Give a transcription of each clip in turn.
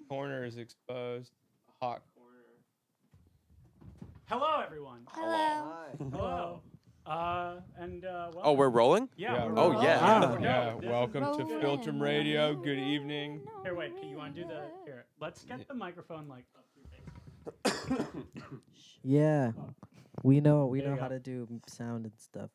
corner is exposed. A hot corner. Hello, everyone. Hello. Hello. Welcome. Oh, we're rolling? Yeah. we're Oh, rolling. yeah. Yeah. This is- Welcome to Rolling. Filtrum Radio. Good evening. Here, wait. You want to do the here? Let's get the microphone like up your face. Yeah, we know There you how go. to do sound and stuff.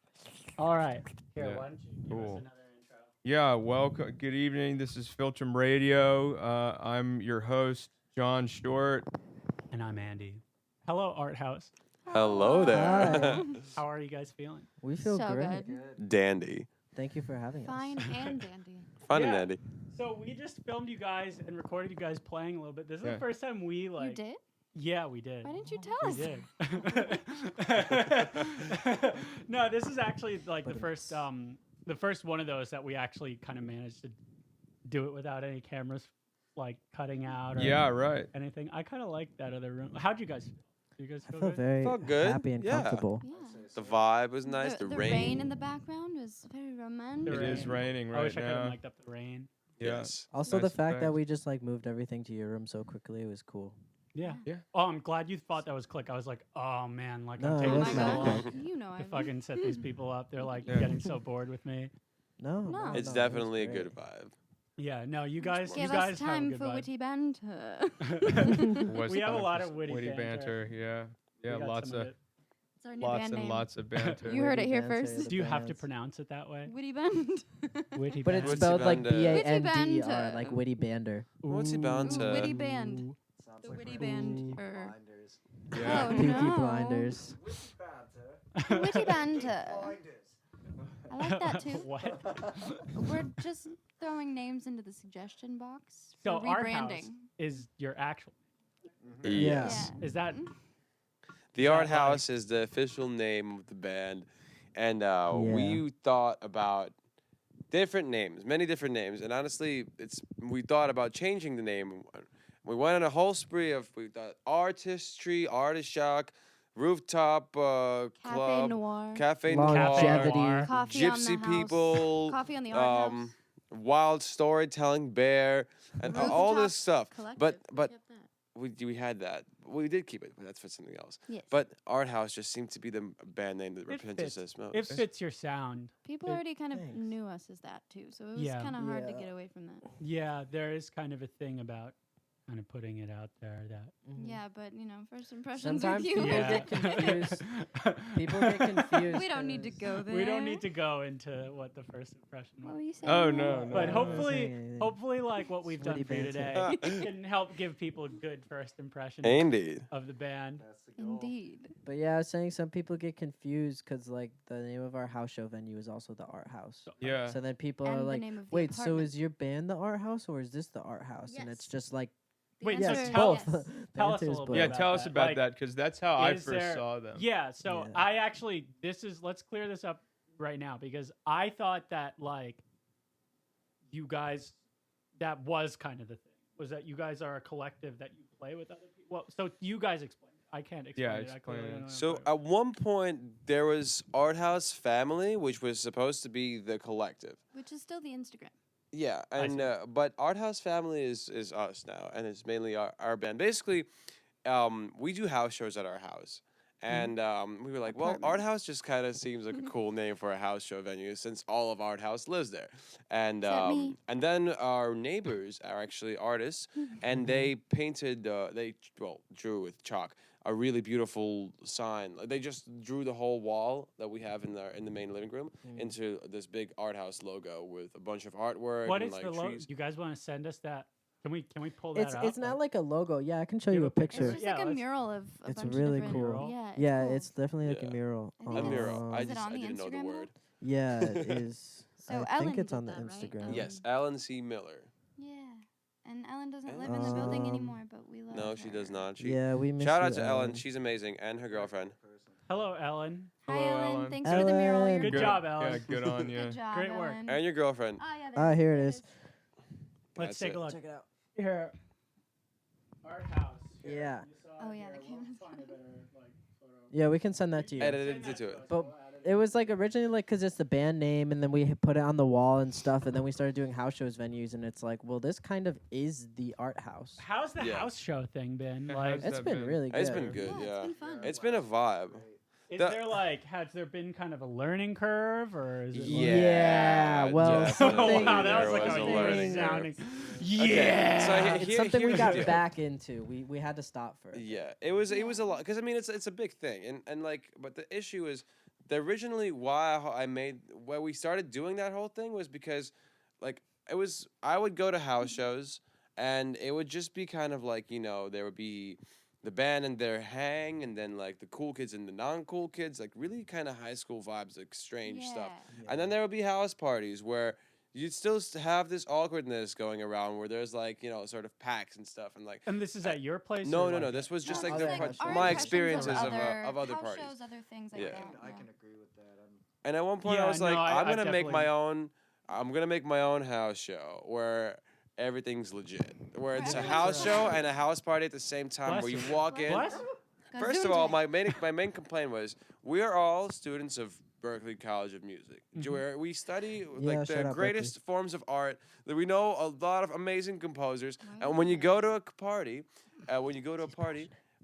All right. Here, Yeah. why don't you give Cool. us another intro? Yeah, welcome. Good evening. This is Filtrum Radio. I'm your host, John Short. And I'm Andy. Hello, Arthouse. Hello there. Hi. How are you guys feeling? We feel So great. good. Dandy. Thank you for having Fine us. and dandy. Fun Yeah. and dandy. So we just filmed you guys and recorded you guys playing a little bit. This is Yeah. the first time we like. You did? Yeah, we did. Why didn't you tell We us? did. No, this is actually like the first one of those that we actually kind of managed to do it without any cameras like cutting out or Yeah, right. anything. I kind of like that other room. How'd you guys feel? Do you guys I feel feel good? very Felt good. happy and Yeah. comfortable. Yeah. The vibe was nice. The, the rain. in the background was very romantic. It is raining I right wish I could have now. mic'd up the rain. Yeah. Yes. Also, Nice the fact that effect. we just like moved everything to your room so quickly was cool. Yeah. Yeah. Oh, I'm glad you thought that was click. I was like, oh man, like No, I'm it taking Oh was my so not long gosh. You know to I fucking set these people up. They're like Yeah. getting so bored with me. No, No. no, It's no, it was definitely a great. good vibe. Yeah, no, you guys, Give you guys us time have a good for vibe. witty banter. What's We have a time lot for of witty banter. Yeah. We Yeah, got lots some of it. It's our new lots band and name. lots of banter. You heard it Witty here banter first. the Do you have to bands. pronounce it that way? Witty band. Witty But it's Witty spelled like bander. BANDR, banter. like witty bander. What's it bound Ooh, to? witty band. The witty band. Yeah. Oh, Peaky no. Blinders. Witty banter. I like that too. What? We're just throwing names into the suggestion box So for our rebranding. house is your actual. Yes. Is that? The Is that Art House is the official name of the band, and we thought about different names, many different names, and honestly, we thought about changing the name. We went on a whole spree of we thought artistry, artist shock, rooftop Cafe club, Noir. cafe Longevity. noir, Coffee on the gypsy house. people, Coffee on the art house. wild storytelling bear, and all Rooftop this stuff. Collective. But We kept that. we had that. We did keep it, but that's for something else. Yes. But Art House just seemed to be the band name that It represented fits. us most. It fits your sound. People It- already kind of Thanks. knew us as that too, so it was Yeah. kind of hard to Yeah. get away from that. Yeah, there is kind of a thing about kind of putting it out there that. Yeah, but first impressions Sometimes are people huge. get confused. People get confused. We don't need to 'cause- go there. We don't need to go into what the first impression What was. were you saying? Oh, Noah? no, no. But No, hopefully, hopefully, like what we've done Witty for you banter. today can help give people a good first impression Indeed. of the band. Indeed. But yeah, I was saying some people get confused because like the name of our house show venue is also the Art House. Yeah. So then people And are the like, name of the wait, so apartment. is your band the Art House or is this the Art House? And it's Yes. just like, The Wait, so answer yes, is tell- both. yes. The Tell us answer a is little both. bit Yeah, about tell us that. about Like, that because that's how I is first there- saw them. Yeah, so Yeah. I actually let's clear this up right now because I thought that like you guys that was kind of the thing was that you guys are a collective that you play with other people. Well, so you guys explain it. I can't explain Yeah, it. I explain clearly it. don't know what I'm So talking at one point there was Art House Family, which was supposed to be the collective. Which is still the Instagram. Yeah, I and see. but Art House Family is us now, and it's mainly our band. Basically, we do house shows at our house, and we were like, well, Art Apartment. House just kind of seems like a cool name for a house show venue since all of Art House lives there, and Except me. and then our neighbors are actually artists, and they painted drew with chalk a really beautiful sign. Like, they just drew the whole wall that we have in the main living room into this big Art House logo with a bunch of artwork What and is like the logo? trees. You guys want to send us that? Can we pull that up? It's not like a logo. Yeah, I can show You you have a a It's picture. just Yeah, like a let's- mural of a It's bunch really of different. cool. Yeah, Yeah, cool. it's definitely like Yeah. a mural. I think A mural. I Is it just on I the didn't know the Instagram, though? word. Yeah, it is. So I think Ellen it's did on the that, right? Instagram. Yes, Alan C. Miller. Yeah. And Ellen doesn't live in the building Um, anymore, but we love No, her. she does not. She, Yeah, we miss shout you, out to Ellen. She's amazing, and her girlfriend. Hello, Ellen. Hi, Hello, Ellen. Ellen. Thanks for the mural. Ellen. You're Good great. job, Ellen. Yeah, good on you. Good job, Great work. Ellen. And your girlfriend. Oh, yeah, Ah, there here it it is. is. Let's That's take it. a look. Check it out. Here. Art House. Here, Yeah. you saw Oh, it yeah, here. the We'll camera's find a better, like, photo. Yeah, we can send that to you. Edited into it. But it was like originally like because it's the band name, and then we put it on the wall and stuff, and then we started doing house shows venues, and it's like, well, this kind of is the art house. How's the Yeah. house show thing been? Yeah, like, how's It's that been been? really good. It's been good. Yeah, Yeah, it's been fun. it's been a vibe. is the- there like, has there been kind of a learning curve, or is it? Like, Yeah, well, oh something- wow, that there was like was a a learning learning curve. sounding. Okay, Yeah. so It's Here- something we here's the got deal. back into. We had to stop for it. Yeah, it was a lot because I mean it's a big thing and like but the issue is the originally why we started doing that whole thing was because like I would go to house shows and it would just be kind of like there would be the band and their hang and then like the cool kids and the non-cool kids like really kind of high school vibes like strange stuff and then there would be house parties where you'd still have this awkwardness going around where there's like sort of packs and stuff and like And this is at your place? no or no no like this was just No, like other the house shows. my Our experiences of house other parties shows, other things like Yeah. that. I can agree with that. and at one point Yeah, I was no, like I I'm gonna make definitely- I'm gonna make my own house show where everything's legit where it's a Everything's house show legit. and a house party at the same time Bless where you you. walk in What? first of all my main complaint was we are all students of Berklee College of Music, where we study like shout the out greatest forms of art. That we know a lot of amazing composers, Right. and when you go to a party,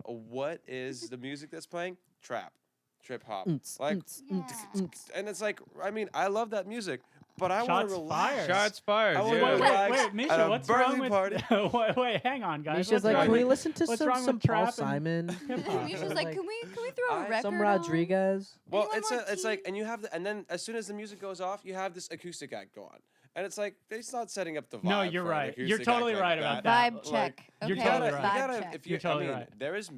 what is the music that's playing? Trip hop, like, and it's like I mean I love that music, but I want Shots to relax. fired. Shots fired. I wanna yeah. relax Wait, at a Misha, what's Berkeley wrong with? party. wait, hang on, guys. Misha's What's like, wrong can we with- listen to what's some wrong with Paul trap and Simon? hip-hop? Misha's like, can we throw a record Some on? Rodriguez. Well, Anyone it's want it's like, tea? and you have and then as soon as the music goes off, you have this acoustic act go on, and it's like it's not setting up the vibe. No, you're for an right. You're acoustic totally act right like about that. that. Vibe check. You're Okay, totally You right. vibe gotta, check. if You're totally I mean, right. there is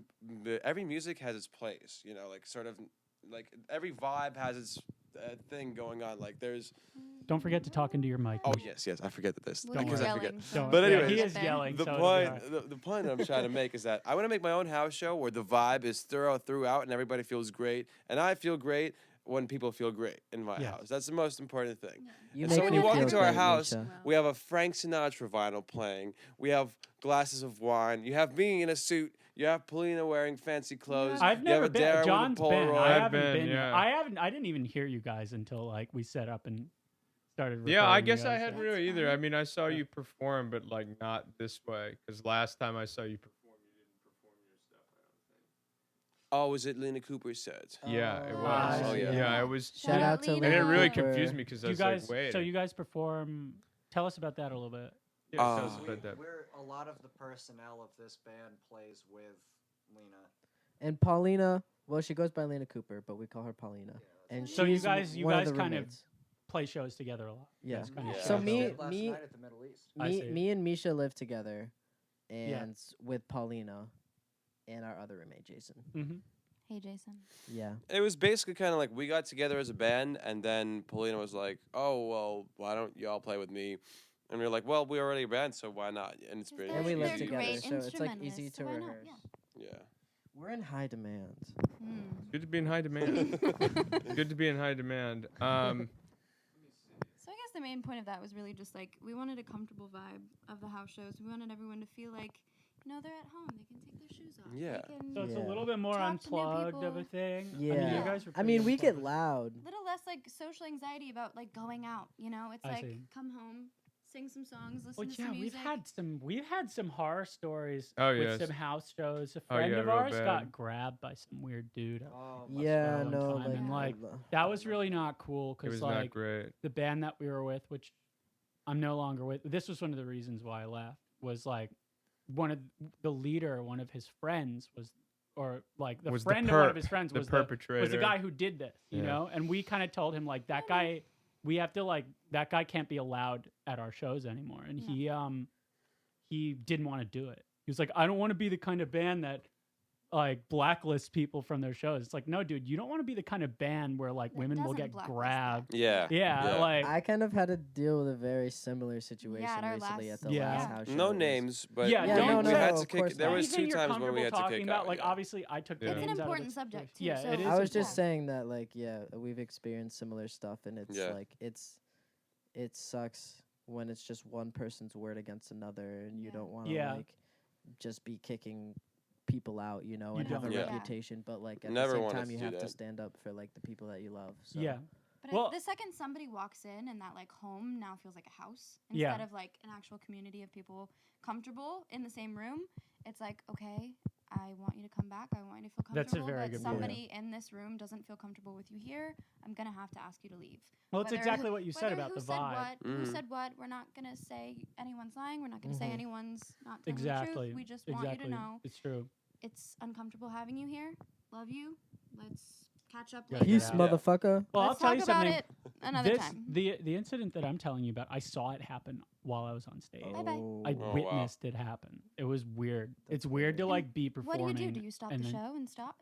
every music has its place. Like sort of like every vibe has its thing going on. Like there's Don't forget to talk into your mic. oh yes, I forget that this Well, because he's I forget. yelling, so Don't- But yeah, anyways, he is yelling. The so point, the point that I'm trying to make is that I want to make my own house show where the vibe is thorough throughout and everybody feels great, and I feel great when people feel great in my Yes. house. That's the most important thing. You And make so when me you walk feel into our great, house, Misha. we have a Frank Sinatra vinyl playing. We have glasses of wine. You have me in a suit. You have Polina wearing fancy clothes. I've you have never a Dara been. with a John's been. Polaroid. I I've haven't been, been. yeah. I didn't even hear you guys until like we set up and started. Yeah, I recording guess you I guys, hadn't so- really either. fine. I mean, I saw Yeah. you perform, but like not this way. Because last time I saw you perform, you didn't perform your stuff. Oh, was it Lena Cooper's set? Yeah, it Oh, was. Oh, yeah. Yeah, it was. Shout out to Lena. And it Lena really Cooper. confused me because I You was guys, like, wait. so you guys perform. Tell us about that a little bit. yeah, tell us Uh, about that. We're a lot of the personnel of this band plays with Lena. And Paulina, well, she goes by Lena Cooper, but we call her Paulina. And So you she's guys- you one guys of the kind of roommates. Play shows together a lot. You Yeah. guys kinda Yeah. share So those. me- Last me- night at the Middle East. I see. Me and Misha live together, Yeah. and with Paulina, and our other roommate Jason. Mhm. Hey, Jason. Yeah. It was basically kind of like we got together as a band, and then Polina was like, "Oh well, why don't y'all play with me?" And we were like, "Well, we're already a band, so why not?" And it's been And we live they're together, great so it's like easy instrumentalists, to so why not? rehearse. yeah. We're in high demand. Hmm. Good to be in high demand. Good to be in high demand. So I guess the main point of that was really just like we wanted a comfortable vibe of the house shows. We wanted everyone to feel like, they're at home. They can take their shoes off. Yeah. They can So it's a Yeah. little bit more Talk to new unplugged of a people. thing. Yeah. I mean, you guys were I mean, pretty we get unplugged. loud. little less like social anxiety about like going out. It's I like see. come home, sing some songs, listen Well, to yeah, some we've music. had some horror stories Oh, with yes. some house shows. A Oh, friend yeah, of real ours got bad. grabbed by some weird dude. Oh, Yeah, one no, time, and, like, uh, That was really not cool It because was not like great. the band that we were with, which I'm no longer with. This was one of the reasons why I left. Was like one of his friends was, or like the Was the friend of one of perp, his friends the was perpetrator. was the guy who did this, you Yeah. know. And we kind of told him like that guy, we have to like that guy can't be allowed at our shows anymore. And he didn't want to do it. He was like, I don't want to be the kind of band that like blacklist people from their shows. It's like, no, dude, you don't want to be the kind of band where like That women will doesn't get blacklist grabbed. Yeah. Yeah, like I kind of had to deal with a very similar situation at our recently last- at the Yeah. last house show. No It was- names, but Yeah, we, Yeah, no, we no, had no, to of kick. course There not. was anything two you're times where we had comfortable to kick talking about, out. like yeah. obviously I took Yeah. the It's an names out of important it. subject too. Yeah, so it is I was just important. saying that, like, yeah, we've experienced similar stuff, and it's Yeah. like it sucks when it's just one person's word against another, and you Yeah. don't want to Yeah. like just be kicking people out, you know, You and have a don't. Yeah. reputation, but like at Never the same want us time to you do have to that. stand up for like the people that you love. So. Yeah. But Well- the second somebody walks in and that like home now feels like a house Yeah. instead of like an actual community of people comfortable in the same room, it's like, okay, I want you to come back. I want you to feel comfortable. That's a very but good point. somebody in this room doesn't feel comfortable with you here. I'm gonna have to ask you to leave. Well, it's Whether- exactly what you said Whether about who the said vibe. what, who Mhm. said what, we're not gonna say anyone's lying. We're not gonna say Mhm. anyone's not telling the Exactly. truth. We just want you Exactly. to know It's true. it's uncomfortable having you here. Love you. Let's catch up Yeah, later. Peace, Yeah. motherfucker. Well, Let's I'll tell talk you about something. it another This time. the incident that I'm telling you about, I saw it happen while I was on stage. Bye-bye. I Oh, wow. witnessed it happen. It was weird. That's It's weird to weird. like be What performing. do you do? Do you stop and the then- show and stop?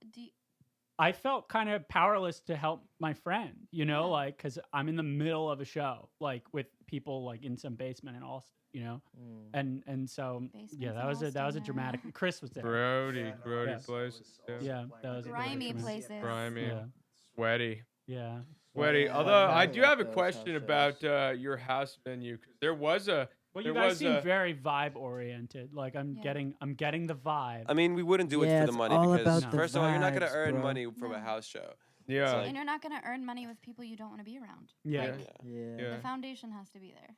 I felt kind of powerless to help my friend, you know, Yeah. like because I'm in the middle of a show, like with people like in some basement and all, you know, and so yeah, Basements that in was a Austin, yeah. dramatic. Chris was there. Grody Yeah. places. too. Yeah, that was a Grimy tremendous- places. Grimy, Yeah, sweaty. yeah. Sweaty. Yeah, Although I I do like have a those house question shows. about your house venue, 'cause there was a Well, you There guys was seem a- very vibe oriented. Like I'm Yeah. getting the vibe. I mean, we wouldn't do it Yeah, for the it's money all because about the first of all, you're not gonna vibes, earn bro. money from a No. house show. yeah. like- And you're not going to earn money with people you don't want to be around. Yeah, Like, Yeah. Yeah. Yeah. the foundation has to be there.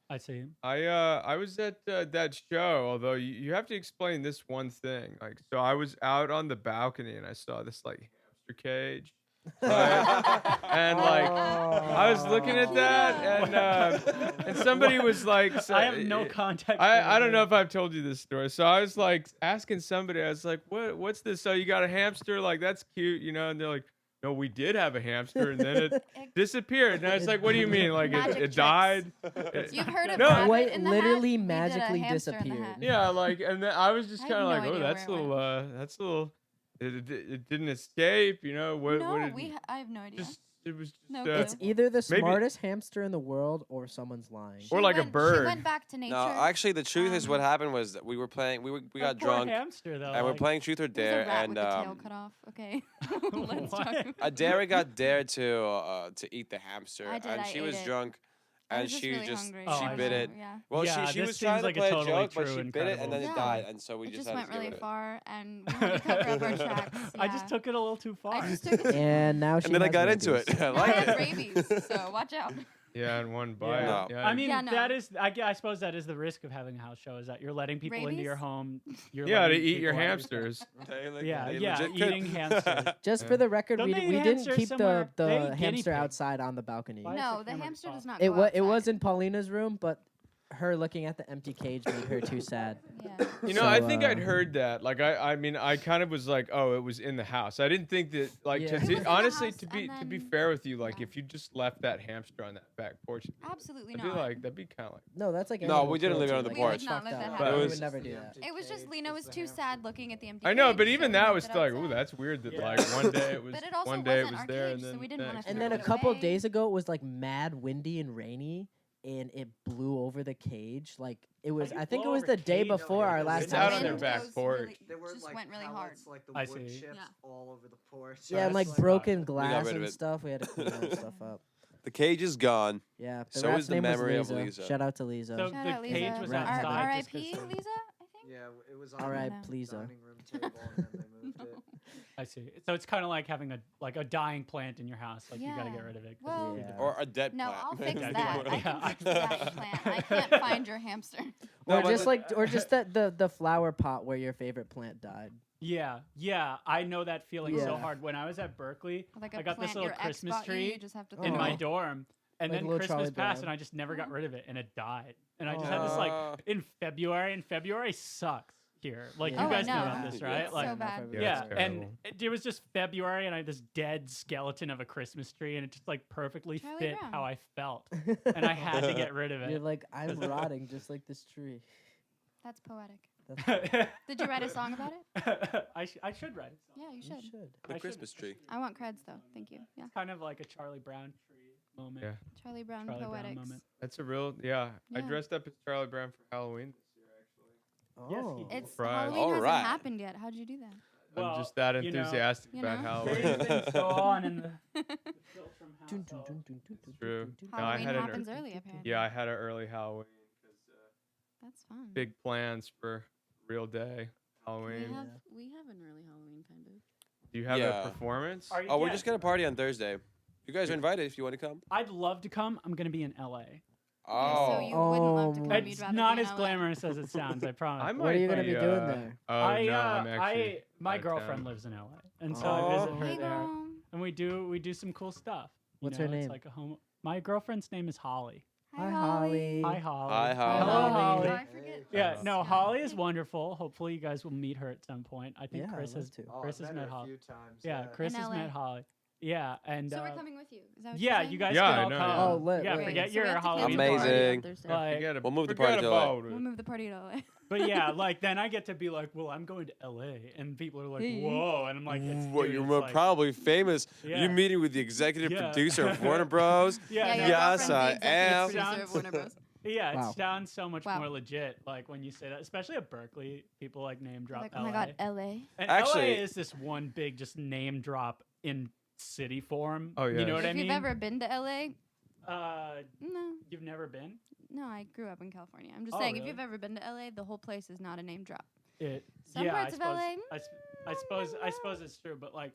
I see. I was at that show. Although you have to explain this one thing. Like, so I was out on the balcony and I saw this like hamster cage, right? And like I was looking at that, and somebody was like, I have no context. I don't know if I've told you this story. So I was like asking somebody, I was like, what's this? So you got a hamster? Like, that's cute, you know? And they're like, no, we did have a hamster, and then it disappeared. And I was like, what do you mean? Like Magic it tricks. died? You've heard of No. rabbit Wait, in the literally hat? We did a magically hamster in the disappeared. hat. Yeah, like, and then I was just I kind of have like, no oh, idea that's a where it little, that's a little. It didn't escape, you know? What? No, what did, I have no idea. just it was just, No It's clue. either the Maybe- smartest hamster in the world or someone's lying. Or like a She bird. went back to nature. No, actually, the truth is what Um, happened was that we were playing. We got Poor drunk hamster though. and we're like- playing Truth or There's Dare, a rat and with the tail cut off. Okay. Let's talk What? about Dare got dared to eat the hamster, I did, and I she ate was it. drunk, I and was just she really just hungry. Oh, she I bit know. it. Yeah. Well, Yeah, she this was trying seems to like a play a totally joke, but true, she bit it, and then it incredible- died, Yeah. and so we It just just had went to get really rid of it. far, and we had to cover up our tracks. I just yeah. took it a little too far. I just took it. And now she And then I has got into rabies. it. I I liked had it. rabies, so watch out. yeah, in one bite. No. Yeah. I mean, Yeah, no. that is. I suppose that is the risk of having a house show is that you're letting people into your Rabies? home. You're yeah, to letting eat your people have- hamsters. Yeah, They yeah, legit could. eating hamsters. Just Yeah. for the record, Don't we, they we eat didn't hamsters keep somewhere? the They eat guinea hamster pigs. outside on the balcony. Why is No, the the camera hamster off? does not It go was outside. in Paulina's room, but her looking at the empty cage made her too sad. Yeah. You know, So, I think I'd uh, heard that. Like, I mean, I kind of was like, oh, it was in the house. I didn't think that, like, Yeah. 'cause It was in the honestly, house to be and to be then- fair with you, like, yeah. if you just left that hamster on that back porch, Absolutely I'd be not. like, that'd be kind of like, No, that's like No, animal we didn't leave it cruelty, on the like, We would that's porch. not fucked let that up. happen. We But- would never do that. It was just Lena was too sad looking at the empty I know, cage, but so even we that left was it still like, ooh, outside. that's weird. That Yeah. like one day it was, But it also one day it wasn't was our there, cage, and so then we didn't wanna next. And throw then a it couple away. days ago, it was like mad windy and rainy, and it blew over the cage. Like it was, you I think it blow was over the day cage? No, before our it's last It's The out time. on their wind back goes porch. really- There were just like went really hard. pallets, like the I wood see. chips Yeah. all over the porch. Yeah, and like That's- broken glass rid of and it. stuff. We had to clean that stuff up. The cage is gone. Yeah. The So rat's is the name memory was of Lisa. Lisa. Shout out to Lisa. So Shout the out, cage Lisa. was Rat outside. R.I.P. just 'cause Lisa, I think. Yeah, it was All on right, the please. dining room table, and then they moved it. I see. So it's kind of like having a dying plant in your house. Like you got to Yeah. get rid of it. 'cause Well- you need the Yeah. Or a dead No, plant. I'll fix Yeah, that. I yeah. can fix that plant. I can't find your hamster. Or but just the- like, or just the flower pot where your favorite plant died. Yeah. I know that feeling so Yeah. hard. When I was at Berkeley, Like I a got this plant little your ex Christmas bought you, tree you just have to in throw my it. dorm, and Like then little Christmas Charlie passed, Brown. and I just never got rid of it, and it died. And I just had this like Uh, in February, and February sucks here. Like Yeah. you Oh, guys I know know. about this, Yeah. right? It's Like so bad. Yeah, yeah, it's and terrible. it was just February, and I had this dead skeleton of a Christmas tree, and it just like perfectly Charlie fit Brown. how I felt, and I had to get rid of You're it. like, I'm rotting just like this tree. That's poetic. That's Did you write a song about it? I should write it. Yeah, you you should. should. the I Christmas should. tree. I want creds though. Thank you. Yeah. Kind of like a Charlie Brown tree moment. Yeah. Charlie Brown Charlie Brown poetics. moment. That's a real, yeah. I Yeah. dressed up as Charlie Brown for Halloween this year, actually. Yes, Oh. he It's Surprise. Halloween All hasn't right. happened yet. How'd you do that? Well, I'm just that you know, enthusiastic you about know. Halloween. Things go on in the Filtrum Dun, household. dun, dun, dun, dun, dun, True. dun, dun, No, I Halloween had an happens early apparently. Yeah, I had an early Halloween because That's fun. big plans for real day. Halloween. We have an early Halloween kind of. Do you have Yeah. a performance? Are you- Oh, we're yeah. just gonna party on Thursday. You guys are invited if you want to come. I'd love to come. I'm gonna be in LA. Oh. So you wouldn't love to come. It's You'd rather not be in as LA. glamorous as it sounds. I promise. I What are you might gonna be doing there? Oh no, I'm actually. my out of girlfriend town. lives in LA, and so I visit her Hey, there, girl. and we do some cool stuff. You What's her know, name? It's like a home. My girlfriend's name is Holly. Hi, Holly. Hi, Holly. Hi, Holly. Hello, Holly. Holly. Oh, I forget. Yeah, this no, guy. Holly is wonderful. Hopefully, you guys will meet her at some point. I think Yeah, Chris I'd love has. to. Oh, Chris I've has met met her a Holly. few times. Yeah, Chris In has LA. met Holly. Yeah, and So we're coming with you. Is that what yeah, you're you saying? guys Yeah, can I all know, come. yeah. Oh, lit, yeah, lit. forget So we your have to Halloween cancel the party on Amazing. Thursday. Like, Forget it. We'll move the Forget party to LA. about We'll it. move the party to LA. But yeah, like then I get to be like, well, I'm going to LA, and people are like, Hey. whoa, and I'm like, it's, What, dude, you're it's more like, probably famous. Yeah. You meeting with the executive Yeah. producer of Warner Bros. Yeah, your no, Yes, girlfriend's the I executive am. producer of Sounds- Warner Bros. yeah, Wow. it sounds so much Wow. more legit, like when you say that, especially at Berkeley, people like name drop Like, oh LA. my God, LA. And Actually- LA is this one big just name drop in city form. Oh, You know yes. what If I mean? you've ever been to LA, no, You've never been? no, I grew up in California. I'm just Oh, saying, really? if you've ever been to LA, the whole place is not a name drop. It, Some yeah, parts I of suppose, LA, I suppose it's true, but like,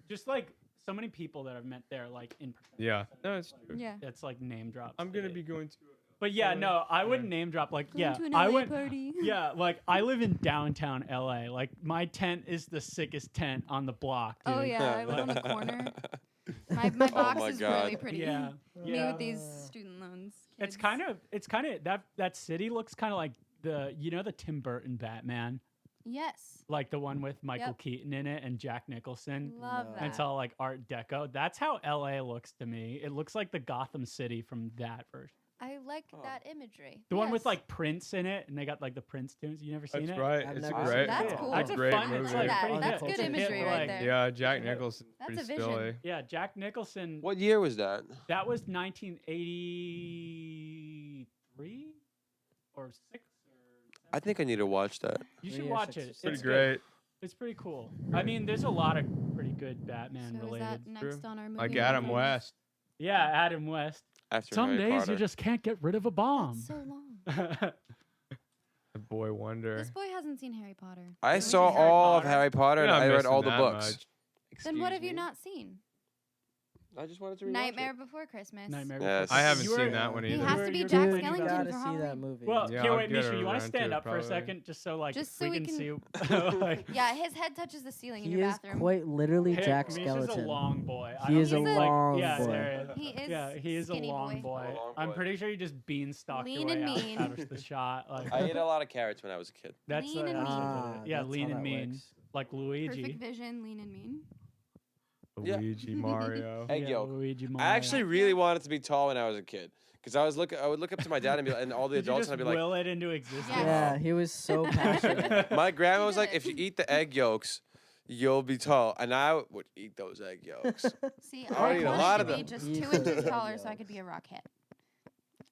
just like so many people that I've met there, like in person. Yeah, no, it's true. Yeah. It's like name drops. I'm gonna it. be going to. But yeah, LA. no, I Yeah. wouldn't name drop. Like, Going yeah, to an I LA went. party. Yeah, like I live in downtown LA. Like my tent is the sickest tent on the block. Dude. Oh yeah, I live on the corner. My box my is God. really pretty. Yeah. Me Yeah. with these student loans. It's kids. kind of that city looks kind of like the Tim Burton Batman, Yes. like the one with Michael Yep. Keaton in it and Jack Nicholson. Love No. that. And it's all like Art Deco. That's how LA looks to me. It looks like the Gotham City from that version. I like Oh. that imagery. The one with Yes. like Prince in it, and they got like the Prince tunes. You never seen That's it? right. I've It's a never great. seen That's that. cool. That's a great fun. movie. It's Love like that. pretty That's hit. good It's a hit, imagery right like- there. Yeah, Jack Nicholson's That's pretty a vision. silly. Yeah, Jack Nicholson. What year was that? That was 1983 or 6 or I think I need to watch that. you 3 should or watch 6 or it. Pretty It's great. Good. It's pretty cool. I mean, there's a lot of pretty good Batman So is related. that next on our movie? Like Adam marathon? West. Yeah, Adam West. After Some Harry days Potter. you just can't get rid of a bomb. That's so long. The Boy Wonder. This boy hasn't seen Harry Potter. I Have you saw seen Harry all of Potter? Harry Potter and You're not I read missing all the that books. much. Then what have Excuse you me? not seen? I just wanted to rewatch Nightmare it. Before Christmas. Nightmare Yes. Before I haven't Christmas. You seen were- that one He either. has to be You're Jack good. Dude, Skellington you gotta for see Halloween. that movie. Well, Yeah, here, I'll wait, get Misha, you want to around stand to it, up for a probably. second, just so like Just so we we can see. can- like, Yeah, his head touches the ceiling in He your is bathroom. quite literally Hey, Jack Misha's Skeleton. a long boy. I He don't is a think, long yeah, boy. there He is. Yeah, he is a skinny long boy. boy. A long I'm boy. pretty sure you just beanstalked Lean your way and out, mean. out of the shot. Like I ate a lot of carrots when I was a kid. that's Lean and mean. yeah, that's lean how and that mean, works. like Luigi. Perfect vision, lean and mean. Yeah. Luigi Mario. Egg Yeah, yolk. Luigi I Mario. actually really wanted to be tall when I was a kid. Because I would look up to my dad and be and all the Did you adults just and I'd be like, will it into existence? Yes. Yeah, he was so passionate. my grandma He was did like, it. if you eat the egg yolks, you'll be tall. And I would eat those egg yolks. See, I I eat a wanted lot to of be them. just You 2 could inches have taller so I yolks. could be a rockhead.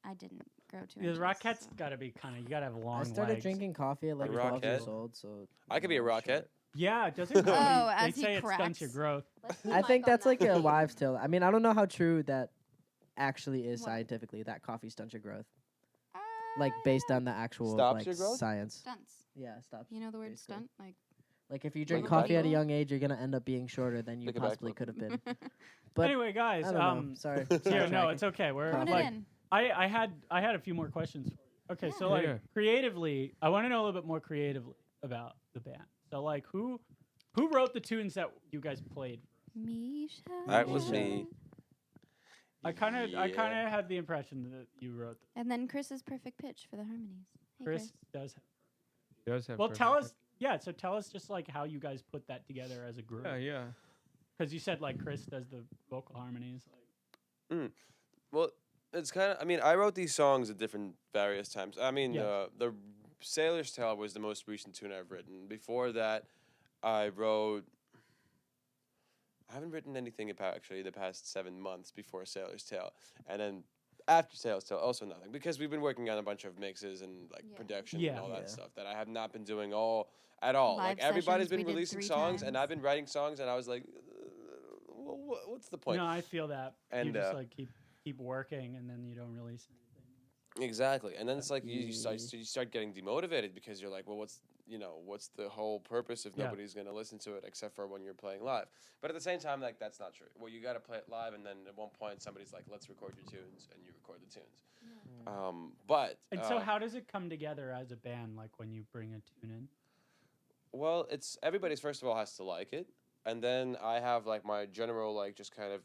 I didn't grow 2 Because inches. Rocket's so- got to be kind of you got to have long I started legs. drinking coffee at like A 12 years rockhead? old, so I could be a I'm rocket. short. Yeah, it doesn't. Oh, they as he say it stunts your cracks. growth. Let's put I mic think on that's that. like a wives' tale. I mean, I don't know how true that actually is What? scientifically. That coffee stunts your growth, Ah, like based on the actual Stops like your growth? science. stunts. Yeah, stops. You know the word basically. stunt? Like Like if you drink a coffee at a bagel? young age, you're gonna end up being shorter than you Like a possibly backflip. could have been. But Anyway, guys, I don't know. Sorry. yeah, no, sidetracking. it's okay. We're phone like, it in. I had a few more questions. Okay, so Yeah. like Yeah. creatively, I want to know a little bit more creatively about the band. So like who wrote the tunes that you guys played? Misha. That was me. I kind of Yeah. had the impression that you wrote them. And then Chris's perfect pitch for the harmonies. Hey, Chris does. He does have Well, tell perfect- us. Yeah, so tell us just like how you guys put that together as a group. Yeah, yeah. Because you said like Chris does the vocal harmonies. Like, Well, it's kind of. I mean, I wrote these songs at different various times. I mean, Yes. the Sailor's Tale was the most recent tune I've written. Before that, I wrote. I haven't written anything about actually the past 7 months before Sailor's Tale, and then after Sailor's Tale, also nothing because we've been working on a bunch of mixes and like Yeah. production Yeah. and all that Yeah. stuff that I have not been doing at all. Live Like everybody's sessions we been did releasing 3 songs, and times. I've been writing songs, and I was like, what's the point? no, I feel that. And, you just uh, like keep working and then you don't release anything. Exactly, and then it's like you Yeah. start getting demotivated because you're like, well, what's the whole purpose if Yeah. nobody's gonna listen to it except for when you're playing live? But at the same time, like that's not true. Well, you gotta play it live, and then at one point somebody's like, "Let's record your tunes," and you record the tunes. But And so, how does it come together as a band? Like when you bring a tune in? well, it's everybody's first of all has to like it, and then I have like my general like just kind of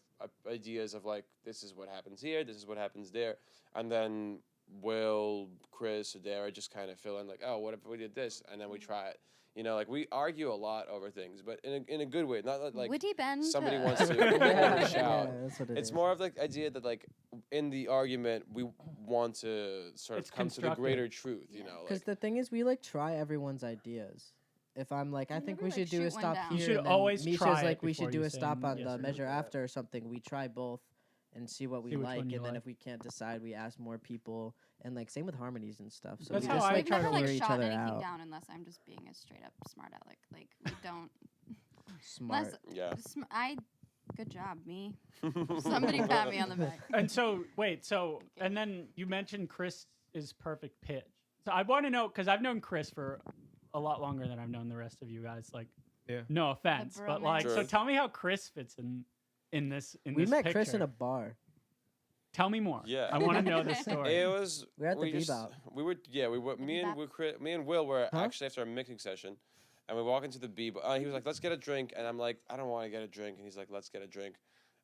ideas of like this is what happens here, this is what happens there, and then Will, Chris, or Dara just kind of fill in like, oh, what if we did this, and then we try it. Like we argue a lot over things, but in a good way, not like Witty banter. somebody wants to Yeah, overshout. that's what it It's is. more of the idea that like in the argument we want to sort of It's come to the constructive. greater truth. Because Like the thing is, we like try everyone's ideas. If I'm like, I You think never, we like, should do a shoot one stop down. here. You should and then always Misha's try it like, we should before do you a stop say on yes the or no. measure after or something. We try both and see what we See which like, one you and then like. if we can't decide, we ask more people. And like same with harmonies and stuff. So That's we how just I like We've try to never hear like each shot other anything out. down unless I'm just being a straight up smart aleck. Like we don't. Smart. yeah. Good job, me. Somebody pat me on the back. And so, wait, and then you mentioned Chris is perfect pitch. So I want to know, because I've known Chris for a lot longer than I've known the rest of you guys. Like, Yeah. no offense, but like, bromance. so Sure. tell me how Chris fits in this. We this met Chris in picture. a bar. Tell me more. Yeah. I want to know the story. It was. We're at the we just, Bebop. we were. Yeah, we were. Me and me and Will were actually after our mixing session, and we walk into the Bebop. He was like, "Let's get a drink," and I'm like, "I don't want to get a drink," and he's like, "Let's get a drink,"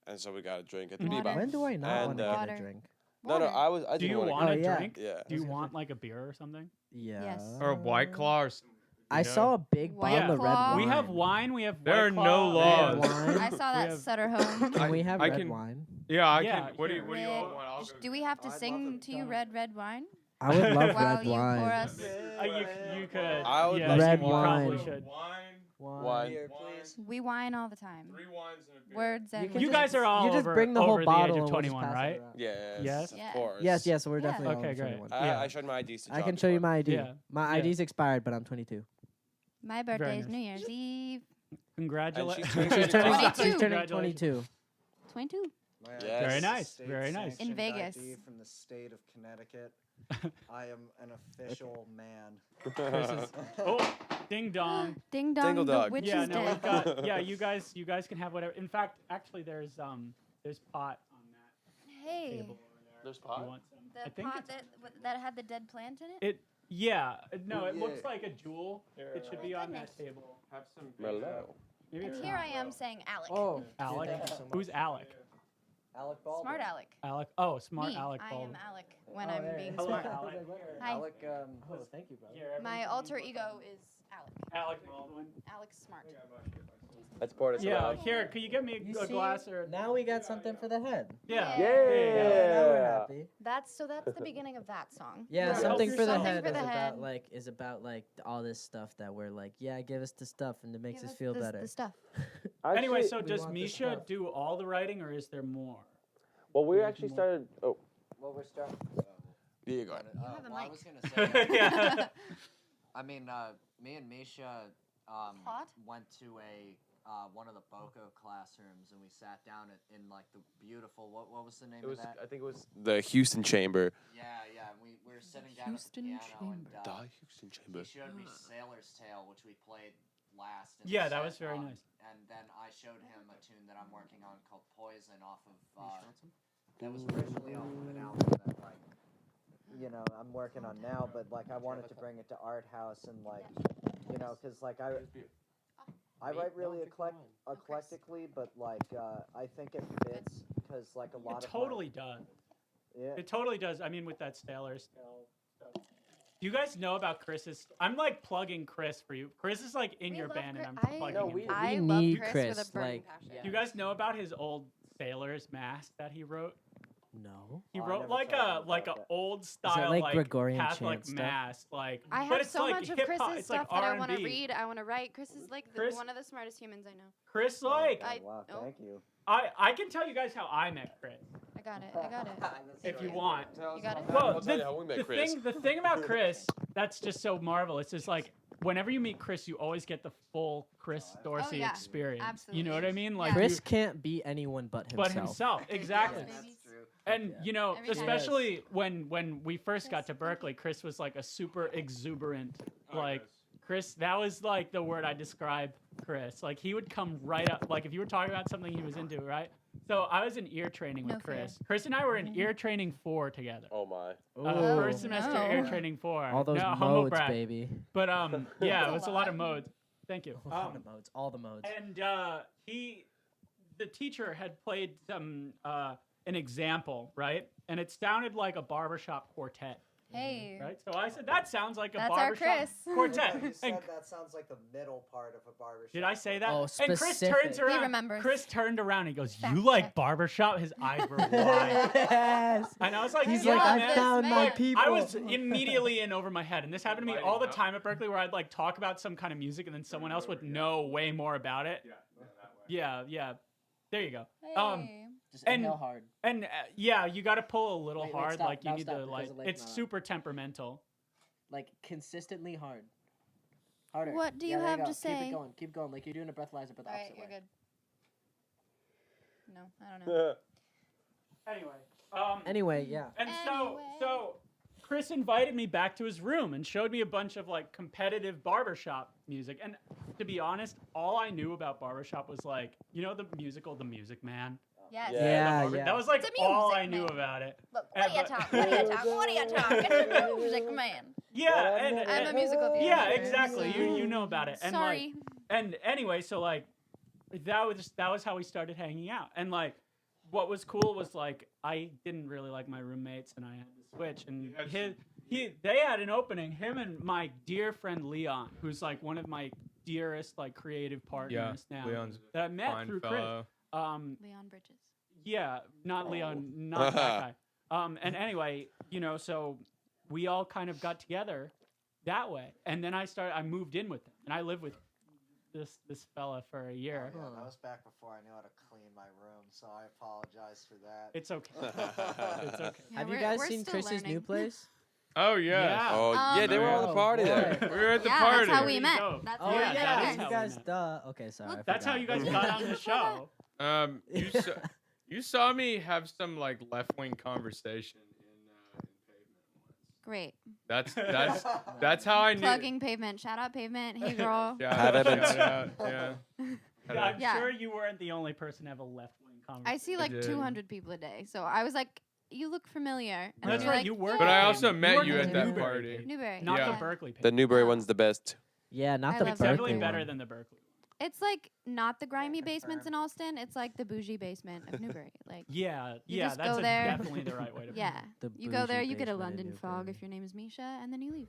and so we got a drink at the Water. Bebop. When do I not And, want to get Water. a drink? No, Water. I Do didn't you wanna want Oh, a yeah. drink? Yeah. Do you want like a beer or something? Yeah. Yes. Or a White Claw or something. I saw a big White bottle of red Claw. wine. We have wine. We have. There White are Claw, no we have- laws. Wine. I saw that have- Sutter home. Can we have I red can- wine? Yeah, I Yeah, can. What do you sure. what do you all want? I'll go Do we have to I'd love sing it. to you red wine? I would love While red you pour wine. us You could. I would yeah, love Red you probably wine. should. Wine. Beer, please. We whine all the time. 3 wines and a beer. Words and can You just- guys are all you just over, bring the over whole the bottle age and of we'll just 21, pass it right? around. Yes. Yes? Of Yeah. course. Yes, we're Yeah. definitely all Okay, over great. 21. Yeah. I showed my IDs to I John can show you before. my ID. Yeah. My Yeah. ID's expired, but I'm 22. My birthday's nice. New Year's Eve. Congratulations. And she's She's turning, 22. she's turning Congratulations. 22. 22. My Yes. Very nice, state very nice. sanctioned In Vegas. ID from the state of Connecticut. I am an official man. Chris is- oh, ding dong. Ding dong, Dingle the dog. witch Yeah, is no, dead. we've got. Yeah, you guys can have whatever. In fact, actually, there's pot on that Hey, table over there. There's If you pot? want some. the I think pot it's, that had the dead plant in it? it. Yeah, no, it Yeah. looks like a jewel. It should be on that Goodness. table. Have some Merlot. Maybe And it's here not. I am saying Alec. Oh, Alec. Thank you so much. Who's Alec? Alec Baldwin. Smart Alec. Alec. Oh, smart Me. Alec. I Baldwin. am Alec when Oh, I'm yeah, being Hello, smart. Alec. Hi. Alec, Oh, thank you, brother. Here, My everyone- alter ego is Alec. Alec Baldwin. Alex Smart. That's Portis. Yeah, here. Can you get me You a see? glass or? Now we got something for the head. Yeah. Yeah. There you go. Now we're Yeah. happy. That's the beginning of that song. Yeah, Yeah, something help for the yourself. head Something for is the about head. like all this stuff that we're like, yeah, give us the stuff and it makes Give us feel the, better. The stuff. Anyway, so we does want this Misha stuff. do all the writing, or is there more? Well, we Maybe actually more. started. Oh, Well, we're starting. there you go. have a Well, I mic. was gonna say. Yeah. I mean, me and Misha Hot? went to one of the Boko classrooms, and we sat down in like the beautiful. What was the name It was. of that? I think it was the Houston Chamber. Yeah. We were sitting down Houston at the piano, Chamber. and The Houston Chamber. he showed me Sailor's Tale, which we played last. In the Yeah, that set, was very nice. And then I showed him a tune that I'm working on called Poison off of. That was originally off of an album that like. I'm working on now, but like I wanted to bring it to Arthouse and like, because like I write really eclectically, but like I think it fits because like a lot It of totally does. yeah. It totally does. I mean, with that Sailor stuff. Do you guys know about Chris's? I'm like plugging Chris for you. Chris is like in We your love band, and I'm Chris- plugging No, him. we- for you. I need love Chris, with Chris, a burning like- passion. Do you guys know about his old Sailor's mask that he wrote? No. He Oh, I wrote never like thought a about like a that. old style like Gregorian Catholic chant stuff? mass like. I but have it's so like much of hip-hop, Chris's it's like stuff that I want to R&B. read. I want to write. Chris is like Chris- one of the smartest humans I know. Chris, like I- wow, oh. thank you. I can tell you guys how I met Chris I got it. I got it. if you want. You got it. Well, I'll tell you how we met Chris. the thing about Chris that's just so marvelous is like whenever you meet Chris, you always get the full Chris Dorsey yeah, experience. You know what I mean? Like Yeah. Chris you- can't be anyone but himself. but himself, exactly. Yes. That's true. And you know, Every time. especially when we first got to Berkeley, Chris was like a super exuberant, like Chris, that was like the word I describe Chris. Like he would come right up. Like if you were talking about something he was into, right? So I was in ear training with No fear. Chris. Chris and I were in ear training 4 together. Oh my. Ooh. First semester ear no. training 4. All those no, humble modes, brag. baby. But yeah, That's it a was a lot of lot. modes. Thank you. A lot of modes. All the modes. And the teacher had played some an example, right? And it sounded like a barbershop quartet, Hey. right? So I said that sounds like a That's our barbershop Chris. quartet. You said And that sounds like the middle part of a barbershop. did I say that? Oh, and Chris specific. turns He around. remembers. Chris turned around and he goes, Fact "You like check. barbershop?" His eyes were wide. Yes. And I was like, He's yeah, like, I man. found my man. people. I was immediately in over my head, and this happened to me all the time at Berkeley, where I'd like talk about some kind of music, and then someone else would know way more about it. Yeah. There you go. Hey. Just and- inhale hard. And yeah, you got to pull a little Wait, hard, stop. like you Now need stop, to because like. the light's It's not on. super temperamental. Like consistently hard. Harder. What do you Yeah, there have go. to say? Keep it going. Keep going. Like you're doing a breathalyzer, but the All right, opposite you're way. good. No, I don't know. Anyway. Anyway, yeah. And Anyway. so Chris invited me back to his room and showed me a bunch of like competitive barbershop music. And to be honest, all I knew about barbershop was like, you know, the musical The Music Man. Yes. Yeah, The yeah. That was like The all Music I knew Man. about it. But what are you but- talking? What are you talking? What are you talking? Music man. Yeah, and I'm a musical theater. yeah, major, exactly. so- You know about it. And Sorry. like, and anyway, so like that was how we started hanging out. And like what was cool was like I didn't really like my roommates and I had to switch and they had an opening, him and my dear friend Leon, who's like one of my dearest like creative partners now Leon's that I met fine through fellow. Chris. Leon Bridges. Yeah, not Leon, not that guy. And anyway, you know, so we all kind of got together that way, and then I moved in with them, and I lived with this fella for a year. Yeah, that was back before I knew how to clean my room, so I apologize for that. It's okay. It's okay. Yeah, Have you we're- guys we're seen still Chris's new learning. place? Oh yeah. Yeah. Oh yeah, they were all at the Oh, party boy. there. We were at the Yeah, party. that's how we There you met. go. That's Oh Yeah, how we that yeah, is met. how you we guys. met. Duh. Okay, sorry. I That's how forgot. you guys got on the show. You saw me have some like left wing conversation in Pavement Great. once. That's how I knew. Plugging Pavement. Shout out Pavement. Hey girl. Shout Had out, it. shout out, yeah. Yeah, I'm Yeah. sure you weren't the only person to have a left wing conversation. I see like did. 200 people a day, so I was like, "You look familiar." And That's you're right. like, You were. But I "Yay." also met were you in at that Newberry, party. Page. Newberry. Not yeah. the Berkeley. The Page. Newberry Oh. one's the best. Yeah, not I the love It's that. Berkeley definitely Berkeley better one. than the Berkeley. It's like not the grimy Confirm. basements in Alston. It's like the bougie basement of Newbury. Like, Yeah, You yeah, just that's go there. definitely the right way to. yeah, The you go there, bougie you get a basement in London fog Newbury. if your name is Misha, and then you leave.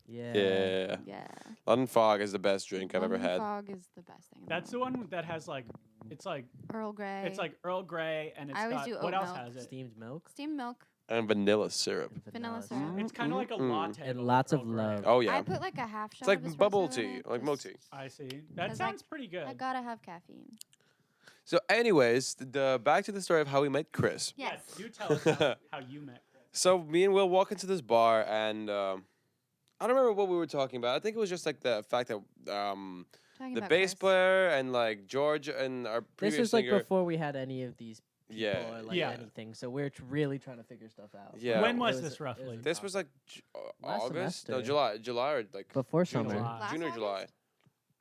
Yeah. Yeah. Yeah. London Fog is the best drink I've ever London had. Fog is the best thing. In That's the one that has like, it's like Earl Grey. Earl Grey, and it's I always got do what oat else milk. has it? Steamed milk steamed milk. And vanilla syrup. and Vanilla syrup. It's kind of like a Mm. latte, And but with lots of Earl Grey. love. Oh yeah. I put like a half shot. It's like of espresso bubble in tea, it, like milk just- tea. I see. That 'Cause sounds pretty good. I gotta have caffeine. So, anyways, back to the story of how we met Chris. Yes. You tell us how you met Chris. So me and Will walk into this bar, and I don't remember what we were talking about. I think it was just like the fact that Talking the about bass Chris. player and like George and our This previous was like singer. before we had any of these people Yeah. or like Yeah. anything. So we're really trying to figure stuff out. Yeah. When It was It this it roughly? a This tough- was like Last August, no semester. July or like before June, summer. July. Last June or July August?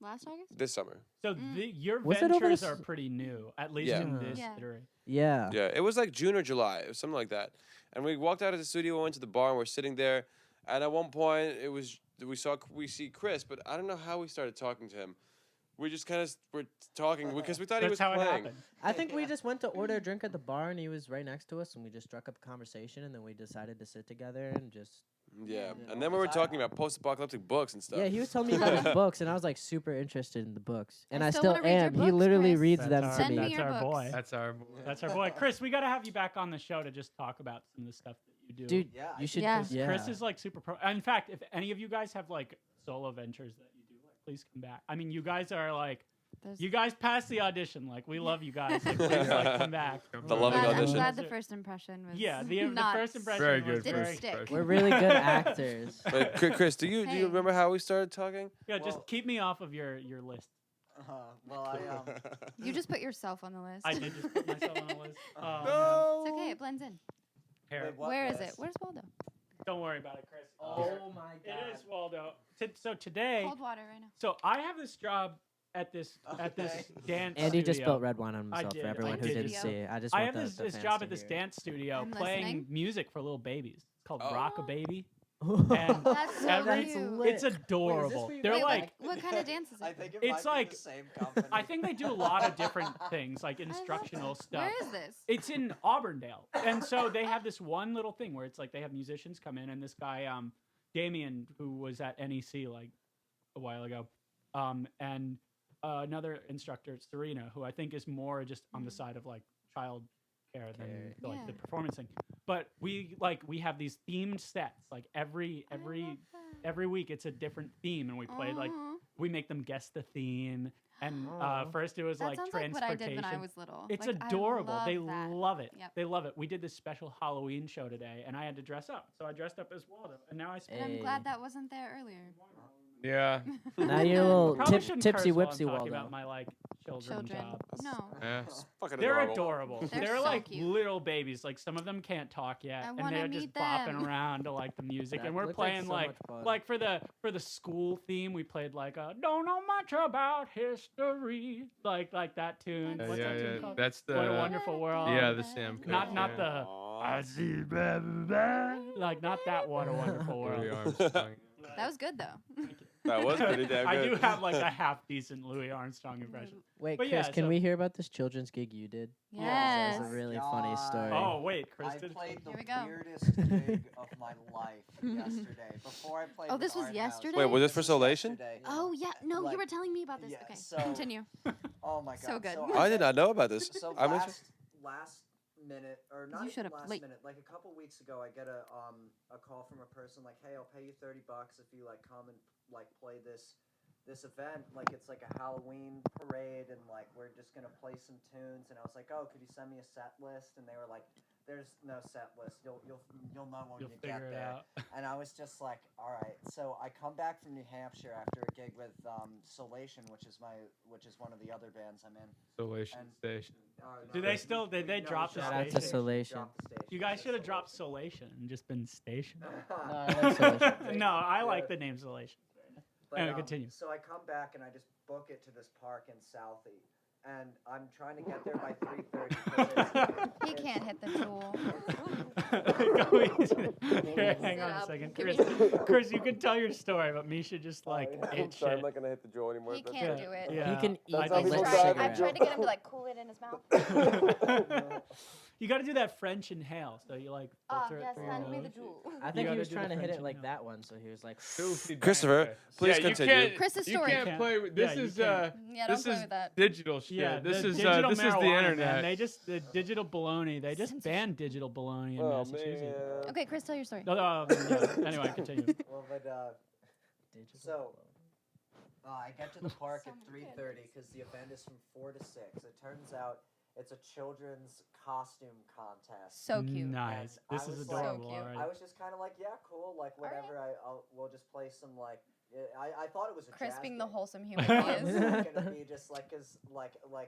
Last August? this summer. So Mm. your Was it over ventures this- are pretty new, at least Yeah. in this Yeah. iteration. Yeah. Yeah, it was like June or July, it was something like that. And we walked out of the studio, went to the bar, and we're sitting there. And at one point, we see Chris, but I don't know how we started talking to him. We just kind of were talking because we thought he That's was how it playing. happened. I think we just went to order a drink at the bar and he was right next to us and we just struck up a conversation and then we decided to sit together and just Yeah, and then we were talking about post-apocalyptic books and stuff. yeah, he was telling me about his books and I was like super interested in the books and I I still still wanna read your am. He books, literally Chris. reads That's them our, to Send me. me that's your our books. boy. That's our. That's our boy. Chris, we got to have you back on the show to just talk about some of the stuff that you do. Dude, Yeah, you should Yeah. yeah. Chris is like super pro. In fact, if any of you guys have like solo ventures that you do, like please come back. I mean, you guys are like, There's- you guys passed the audition. Like, we love you guys. Like, please like, come back. The loving I'm audition. glad the first impression was Yeah, the not first impression Very was good. Didn't very stick. We're really good actors. But Chris, do you Hey. remember how we started talking? Yeah, just Well- keep me off of your list. Well, I You just put yourself on the list. I did just put myself on the list. Oh, It's okay. It blends in. man. Hair. Wait, what Where is it? list? Where's Waldo? Don't worry about it, Chris. Oh my It is Waldo. So today, Cold water right now. so I have this job at this dance. Andy just studio. spilled red wine on himself did, for I everyone who did. didn't Video. see it. I just I want have the this fans job to at this hear dance studio I'm playing listening. music for little babies. It's called Oh. Rock a Baby. it. And That's so every- cute. it's adorable. They're Wait, like, what kind of dance is I it? think it It's might like- be the same company. I think they do a lot of different things, like I love instructional that. stuff. Where is this? It's in Auburndale, and so they have this one little thing where it's like they have musicians come in, and this guy, Damien, who was at NEC like a while ago, and another instructor, Serena, who I think is more just on the side of like child care than like Yeah. the performance thing. But we have these themed sets, like every week it's a different theme, and we play like Aw. we make them guess the theme. And Aw. first it was That like sounds like what I transportation. did when I was little. It's Like, I adorable. They love that. love it. Yep. They love it. We did this special Halloween show today, and I had to dress up. So I dressed up as Waldo, and now I And spend. I'm Hey. glad that wasn't there earlier. Yeah. Now you're a little Probably shouldn't tipsy curse while I'm whipsy talking Waldo. about my like children job. No. Yeah. It's fucking They're adorable. adorable. They're They're so like cute. little babies. Like some of them can't talk yet, I and wanna they're just meet bopping them. around to like the music. That And we're looked like playing so like much fun. for the school theme, we played like don't know much about history, like that tune. That's What's yeah, that tune yeah. called? That's the What a Wonderful World. yeah, the Sam Cooke. Not yeah. the Aw. I see blah, blah, blah. Like not that What a Wonderful Louis World. Armstrong. That was good though. That was pretty damn I good. do have like a half decent Louis Armstrong impression. Wait, But Chris, yeah, can so- we hear about this children's gig you did? Yes. That was a really funny story. Oh wait, I Chris did. played the Here we go. weirdest gig of my life yesterday. Before I played. Oh, with this was Arthouse. yesterday? Wait, was this for was Solation? yesterday. Oh yeah, no, you Like, were telling me about this. yeah, Okay, so- continue. Oh my god. So good. I did not know about this. So I'm last minute, or not You even showed up last late. minute, like a couple weeks ago, I get a call from a person like, hey, I'll pay you $30 if you like come and like play this event. Like it's like a Halloween parade, and like we're just gonna play some tunes. And I was like, oh, could you send me a set list? And they were like, there's no set list. You'll know when You'll you figure get it there. out. And I was just like, all right. So I come back from New Hampshire after a gig with Solation, which is one of the other bands I'm in. Solation And- Station. Do they still- did they drop the Shout out to station? Solation. Dropped the station. You guys should have dropped Solation and just been Station. No, I like Solation. No, I like the name Solation. Anyway, continue. So I come back and I just book it to this park in Southie, and I'm trying to get there by 3:30. He can't hit the tool. Go easy. Here, hang Sit on a up. second, Give Chris. me- Chris, you can tell your story, but Misha just like I'm ate sorry, I'm shit. not gonna hit the jaw anymore. He but- can't Yeah, do it. yeah. He can eat That's how a people lit drive. cigarette. I've tried to get him to like cool it in his mouth. You got to do that French inhale, so you like filter it Yes, through your hand me the nose. jewel. I think he gotta was do trying the to hit French it like inhale. that one, so he was like, Filthy Christopher, banter. please you continue. can't- Chris's You story. can't play with this. Yeah, you Is can't. Yeah, don't this play is with that. digital shit. Yeah, this the is digital this is the marijuana, man. internet. They just the digital baloney. They just Censorship. banned digital baloney in Oh Massachusetts. man. Okay, Chris, tell your story. Yeah. Anyway, continue. Well, but so I get to the park at 3:30 because the event is from 4 to 6. It turns out it's a children's costume contest. So cute. Nice. And This I is was like- adorable So cute. already. I was just kind of like, yeah, cool, like whatever. We'll just play some like. I thought it was a Chris jazz being the gig. wholesome I human thought he it was is. gonna be just like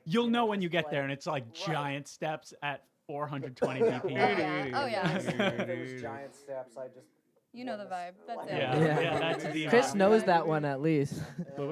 You'll know when just you get there, play- and it's like Right. giant steps at 420 Yeah. BPM. yeah. Oh, yeah. If it was giant steps, I just. You know the vibe. That's Like- it. Yeah, Yeah. yeah, that's the Chris vibe. knows that one at least. But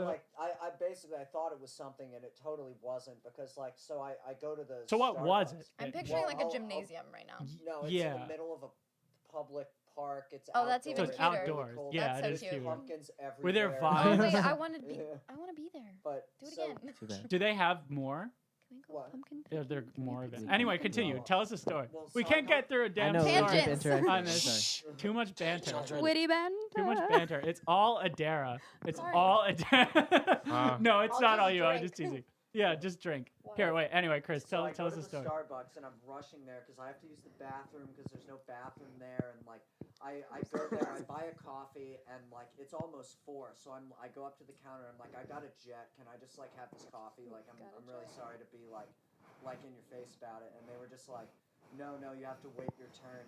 like I basically I thought it was something and it totally wasn't because like so I go to the So what was Starbucks. it? I'm picturing like Well, a I'll- gymnasium right now. No, it's in Yeah. the middle of a public park. It's Oh, that's even So it's cuter. outdoors. Cold. Yeah, That's it so is cute. cute. Pumpkins everywhere. Were there Oh vibes? wait, I want to be. Yeah. I want to be there. But Do it so, again. Too bad. Do they have more? Can we go What? pumpkin? There are picking? Can we more put events. some Anyway, pumpkin? continue. Well, Tell us the story. well, We so can't I get through a damn know, story Tangents. on Sorry. this. Too much banter. Witty banter. Too much banter. It's all Adara. It's Sorry. all Adara. No, it's I'll not just all you. I'm drink. just teasing. Yeah, just drink. Here, wait. Anyway, Chris, so tell I us go the to story. Starbucks and I'm rushing there because I have to use the bathroom because there's no bathroom there and like I go there I buy a coffee and like it's almost 4 so I go up to the counter I'm like I got a jet can I just like have this coffee like I'm really sorry to be like in your face about it and they were just like no you have to wait your turn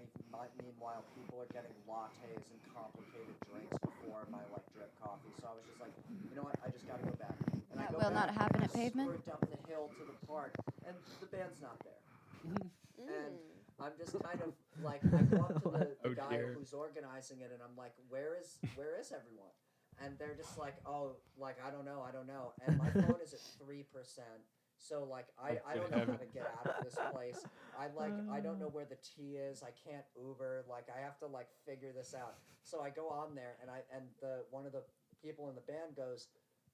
meanwhile people are getting lattes and complicated drinks before my like drip coffee so I was just like you know what I just gotta go back and I That go will not back, happen and at I Pavement. sprint up the hill to the park and the band's not there and I'm just kind of like I go up to the Oh, guy dear. who's organizing it, and I'm like, where is everyone? And they're just like, oh, like I don't know. And my phone is at 3%. So like I don't know how to get out of this place. I don't know where the T is. I can't Uber. Like I have to like figure this out. So I go on there and one of the people in the band goes,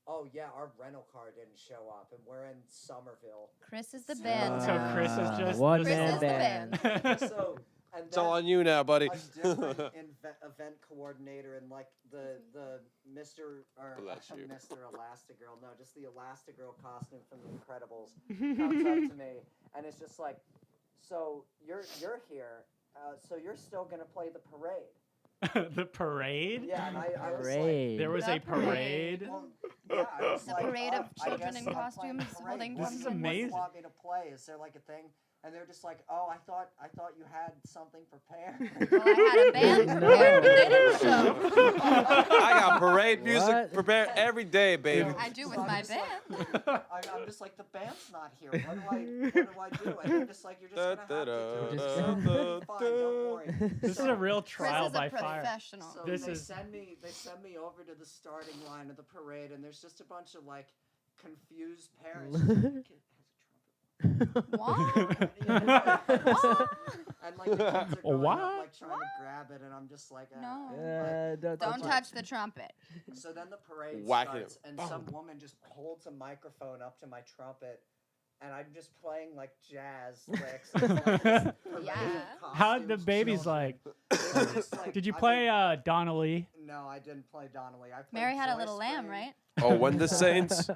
"Oh yeah, our rental car didn't show up and we're in Somerville." Chris is the band. So Chris is just one Chris man is the band. band. So and It's all on you now, buddy. a different event coordinator and like the Mr. or Bless you. Mr. Elastigirl, no, just the Elastigirl costume from The Incredibles comes up to me and it's just like, so you're here, so you're still gonna play the parade? The parade? Yeah, and I was like, Parade. There was The a parade. well, yeah, I was The like, parade of I children guess in I'm playing costumes the parade. holding This is What do you amazing. want me to play? Is there like a thing? And they're just like, oh, I thought you had something prepared. Well, I had a band No. prepared, but they didn't show. I got parade music What? prepared every day, baby. I do with So I'm my just band. like, I'm just like, the band's not here. What do I do? And they're just like, you're just gonna have to do it. Just- So, fine, don't worry. This is So- a real Chris trial is by a fire. professional. So This they is- send me over to the starting line of the parade, and there's just a bunch of like confused parents. Just like, "Kid has a trumpet." What? What? And like the kids are going What? up, like trying to grab it, and I'm just like, No. Don't Don't touch the trumpet. So then the parade Whack it. starts, and some woman just holds a microphone up to my trumpet, and I'm just playing like jazz licks. and, like, this parade of Yeah. How'd the costumes, babies children. like? It was just, like, Did you I play mean, Donna Lee? no, I didn't play Donnelly. I played Mary had a Joy little lamb, Spring. right? Oh, when the Saints.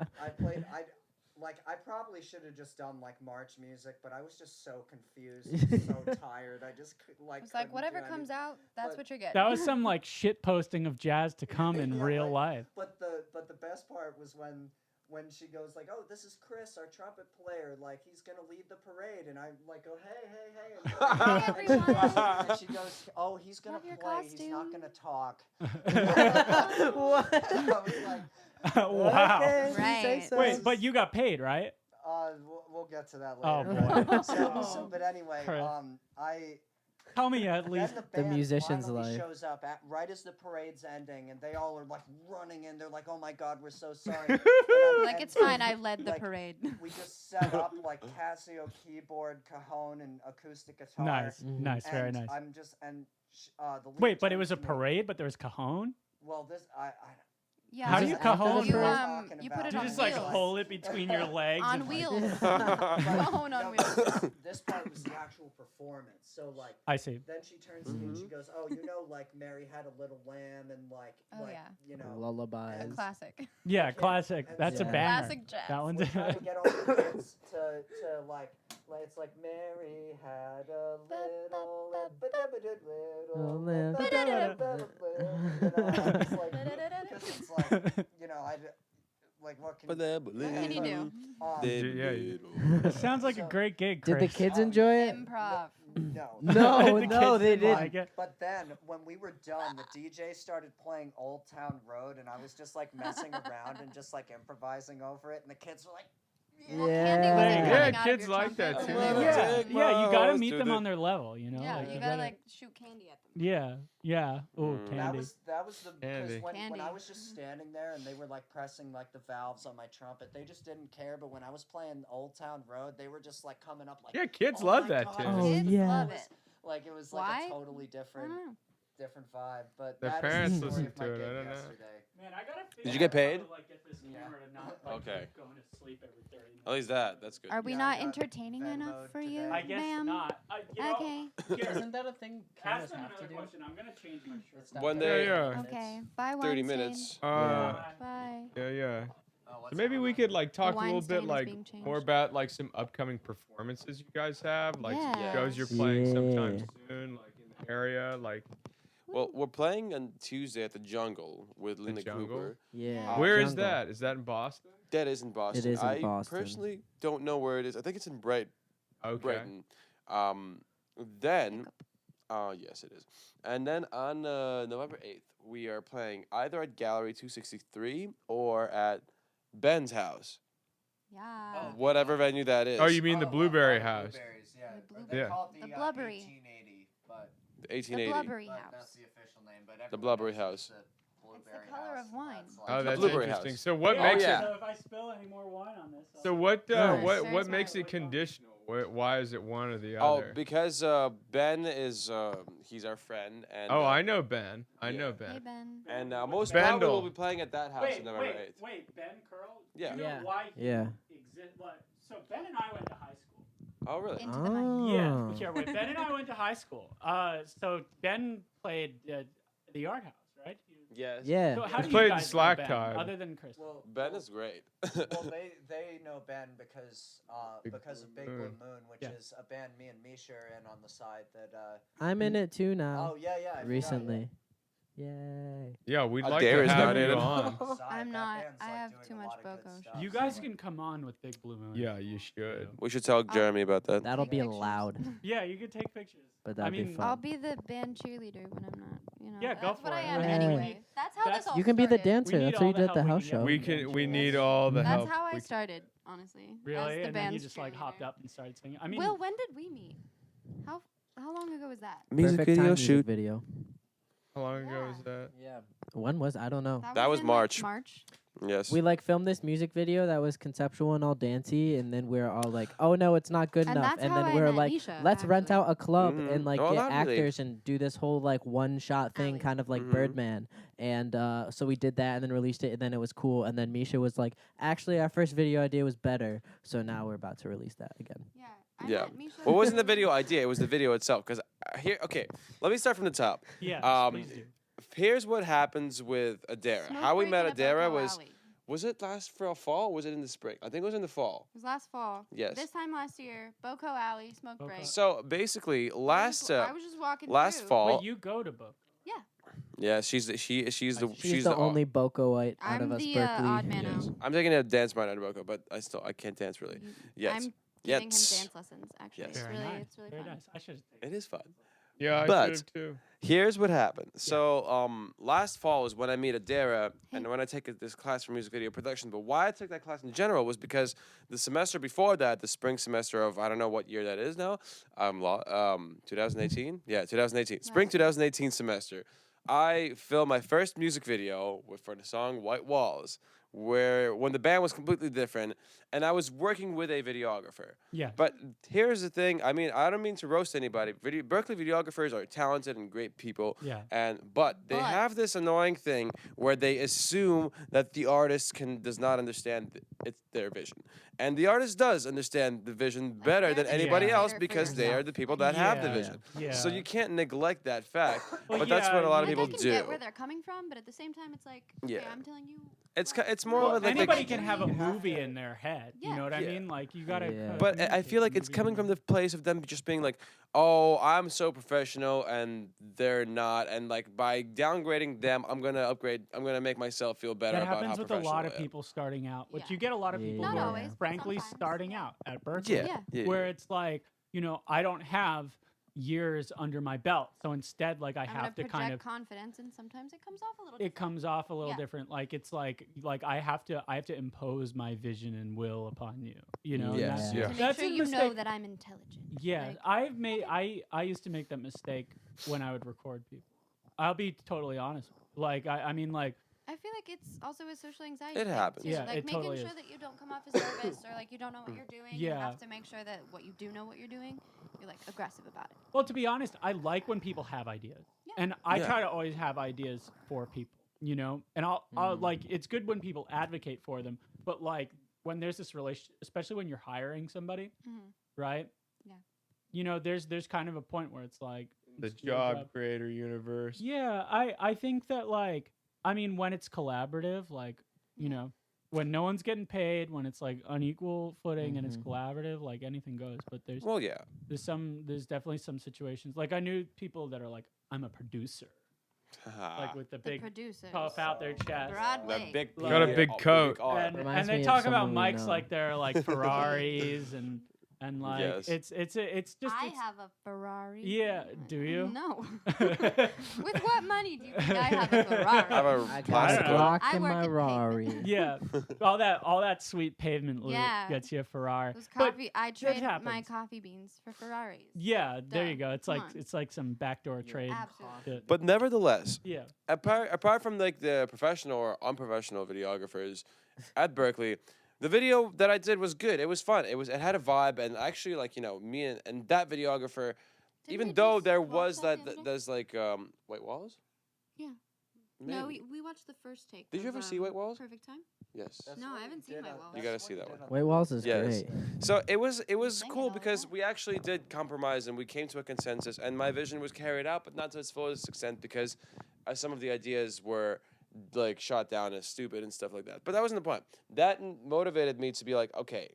I probably should have just done like march music, but I was just so confused, and so tired. I just like. It's like couldn't whatever do comes anything. out, that's but- what you're getting. That was some like shit posting of jazz to come in Yeah, real right. life. But the best part was when she goes like, "Oh, this is Chris, our trumpet player. Like he's gonna lead the parade," and I like go, "Hey!" Hey, And she goes- everyone. and she goes, "Oh, he's gonna Love your play. He's not costume." gonna talk." What? And I was like, Wow. Okay, you say Right. so. Wait, but you got paid, right? we'll get to that Oh, later. boy. But anyway, Chris. Tell me at then least. the The band musician's finally life. shows up right as the parade's ending, and they all are like running in. They're like, "Oh my God, we're so sorry." Like it's fine. I led the like, parade. We just set up like Casio keyboard, cajon, and acoustic guitar. Nice, Mhm. nice, very and nice. I'm just the lead Wait, but it turns was a to me. parade, but there was cajon. Well, this I Yeah. How do Is you it after cajon? the You parade? you put it You on just like wheels. hold it between your legs. On and, like- wheels. Right. Cajon on No, wheels. but this part was the actual performance. So like. I see. Then she turns to me and she goes, "Oh, like Mary had a little lamb and like, Oh, yeah. you know." Lullabies. Classic. Yeah, classic. And That's a Yeah. banger. Classic jazz. That one's We're trying to get all the kids to like it's like Mary had a little lamb. it's like, 'cause it's like, like what can What can you do? Yeah, It sounds like a So- great gig, Did Chris. the kids enjoy it? Improv. No. No, The no, kids they didn't like didn't. it. But then when we were done, the DJ started playing Old Town Road, and I was just like messing around and just like improvising over it, and the kids were like, Well, Candy wasn't Yeah. coming Yeah, out of kids your like that trumpet, too. so they were- Yeah, Take yeah, you gotta most meet to them the- on their level, you know. Yeah, like, you you gotta like shoot candy at them. Yeah, yeah. Oh, Mm. candy. that was the Candy. because when I Candy. was just standing there and they were like pressing like the valves on my trumpet, they just didn't care. But when I was playing Old Town Road, they were just like coming up like, Yeah, kids "Oh love my that God, too. Oh, this is the yeah. Love best." it. Like it was like Why? a totally I don't different vibe. But Their that parents is the story listen of my to it, gig I don't know. yesterday. Man, I gotta Did you get paid? To, like, get this Yeah. camera to not, like, Okay. keep going to sleep every 30 minutes. At least that's good. Are we Yeah, I not got entertaining Venmo'd enough for today. you, I guess ma'am? not. You know, Okay. here, Isn't that a thing ask cameras them have another to do? question. I'm gonna change my shirt. It's not One that day- Yeah, yeah. Okay. Bye, 30 Weinstein. minutes. Bye. Yeah. Oh, what's So maybe that? we could like talk a little Weinstein bit is like being changed. more about like some upcoming performances you guys have, like some Yeah. shows you're playing sometime Yeah. soon, like in the area, like Well, we're playing on Tuesday at the Jungle with Lena Jungle? Cooper. Yeah. where is Jungle. that? Is that in Boston? That is in Boston. is in I Boston. personally don't know where it is. I think it's in Okay. Brighton. Then, yes, it is. And then on November 8th, we are playing either at Gallery 263 or at Ben's house, Yeah. whatever venue that is. Oh, you mean the Blueberry oh, House? Blueberries, yeah. The Yeah. call it The blubbery. 1880, but The 1880. blubbery that's house. the official name. But The Blubbery everyone knows House. It's the color of wine. Oh, that's Blueberry interesting. House. So what Yeah, makes yeah. it? So if I spill any more wine on this, So what? Nice. What Very makes smart. it conditional? Why is it one or the Oh, other? because Ben is he's our friend, and Oh, I know Ben. I yeah. know Hey, Ben. Ben. and most Bendel. probably we'll be playing at that house on November 8th. wait, Ben Curl? Yeah. Do you know Yeah. why he Yeah. exists? So Ben and I went to high school. Oh, really? Into the mic. Oh. Yeah, wait, Ben and I went to high school. So Ben played the Art House, right? Yes. So Yeah. how He do you played guys Slack know Ben, Tide. other than Chris? Well, Ben is great. well, they know Ben because Big because of Big Blue Blue Moon. Moon, which Yeah. is a band me and Misha are in on the side that. I'm in it too now. Oh yeah, yeah. I forgot, Recently. Yay. Yeah, we'd Oh, like to Dara's have not in you it. on. Side, I'm that not. band's, I like, have doing too a much lot of good Boko stuff, shows. You so, guys like- can come on with Big Blue Moon. Yeah, you should. We should tell Jeremy about that. That'll be Pictures. loud, Yeah, you could take pictures. but that'd mean, be fun. I'll be the band cheerleader when I'm not. You know. Yeah, go That's for what I it. am Yeah. anyway. That's how That's- this all You can be the started. dancer. We That's need what all you the did at the help we house can show. get. We can. We need all the That's help. how I we started, honestly. Really? As the And then you band's just like hopped cheerleader. up and started singing. I mean, Will, when did we meet? How long ago was that? Music Perfect time video music shoot. video. How long ago was Yeah. that? Yeah. When was I don't know. That was in, March. Like, March. Yes. We like filmed this music video that was conceptual and all dancey, and then we're all like, "Oh no, it's not good And enough." that's And how then I we're met like, Misha, "Let's rent actually. out a club Mhm. and like Oh, get that'd be- actors and do this whole like one shot thing, Alley. kind of like Mhm. Birdman." And so we did that, and then released it, and then it was cool. And then Misha was like, "Actually, our first video idea was better, so now we're about to release that again." Yeah. I Yeah. met Misha. What wasn't the video idea? It was the video itself. Because here, okay, let me start from the top. yeah, please do. Here's what happens with Adara. Smoke How we break met at Adara Boko was Alley. was it last for a fall? Or was it in the spring? I think it was in the fall. It was last fall. Yes. This time last year, Boko Alley, smoke Boko. break. So basically, last I was just walking last through. fall. Wait, you go to book. Yeah, she's the She's she's the only Bokoite out I'm of us the Berkeley. odd man Yes. out. I'm taking a dance minor at Boko, but I can't dance really. You- Yes. I'm giving him Yes. dance lessons. Actually, Yes. it's Very really, nice. it's really Very fun. nice. I should. It is fun. Yeah, I But- should have too. Here's what happened. So last fall was when I meet Adara and Hey. when I take this class for music video production. But why I took that class in general was because the semester before that, the spring semester of I don't know what year that is now, 2018. Yeah, 2018. Spring Last year. 2018 semester. I filmed my first music video for the song White Walls, where when the band was completely different, and I was working with a videographer. Yeah. But here's the thing. I mean, I don't mean to roast anybody. Berkeley videographers are talented and great people. Yeah. But they But- have this annoying thing where they assume that the artist does not understand it's their vision, and the artist does understand the vision better they're than the anybody creator else for because they yourself. are the people that have the Yeah. vision. Yeah. So you can't neglect that fact. Well, but that's what a yeah, lot of Like, people I can do. get where they're coming from, but at the same time, it's like, okay, Yeah. I'm telling you. It's more Well, of a like anybody the, can have a You have movie to- in their head. You Yeah. know what I Yeah. mean? Like you gotta. Yeah. But I feel like it's coming from the place of them just being like, oh, I'm so professional and they're not, and like by downgrading them, I'm gonna make myself feel better That about happens how with a lot professional of I am. people starting out. Which Yeah. you get a lot of people Not who are always, but frankly sometimes, starting yeah. out at Berkeley. Yeah, Yeah. Where it's like, I don't have years under my belt, so instead, like I I'm gonna have to project kind of. confidence, and sometimes it comes off a little. It comes off a little Yeah. different. Like it's like I have to impose my vision and will upon you. You know. and Yes, that's- yeah. to make That's sure a you know mistake. that I'm intelligent. Yeah, Like, I've made I used to make that mistake when I would record people. I'll be totally honest. Like I mean like I feel like it's also a social anxiety. It thing, happens. too. Yeah, like it making totally sure is. that you don't come off as nervous or like you don't know what you're doing. You Yeah. have to make sure that what you do know what you're doing, you're like aggressive about it. well to be honest, I like when people have ideas. Yeah. And I Yeah. try to always have ideas for people, And I'll like it's good when people advocate for them, but like when there's this relation, especially when you're hiring somebody, Mm-hmm. right? Yeah. There's kind of a point where it's like The it's your job creator universe. Yeah, I think that like I mean when it's collaborative, like when no one's getting paid, when it's like unequal footing and it's collaborative, like anything goes. But Well, yeah. there's definitely some situations like I knew people that are like I'm a producer, like with the The big producers. puff out their chest. Broadway. That big Got a big coat. arm. And Reminds they me of talk about someone we mics know. like they're like Ferraris and and like Yes. it's just I it's, have a Ferrari. Yeah, do you? No. With what money do you think I have a Ferrari? I have a I got plastic a don't know. Glock I in work my at pavement. Rari. yeah, all that sweet pavement loot Yeah. gets you a Ferrari. Those But coffee. I trade my happens. coffee beans for Ferraris. yeah, there you Duh. go. It's Come like on. it's like some backdoor trade. Absolutely. shit. But nevertheless, Yeah, apart from like the professional or unprofessional videographers at Berkeley, the video that I did was good. It was fun. It had a vibe, and actually, like me and that videographer, Didn't even we though just there watch was that that the other day? there's like White Walls. Yeah. Maybe. No, we watched the first take. Did you of, ever see White Walls? Perfect Time. Yes. No, I haven't seen White Walls. You gotta see that one. White Walls is Yes. great. So it was Sing it cool all because the we actually did compromise and we came to a consensus, and my vision was carried out, but not to its fullest extent because some of the ideas were like shot down as stupid and stuff like that. But that wasn't the point. That motivated me to be like, okay,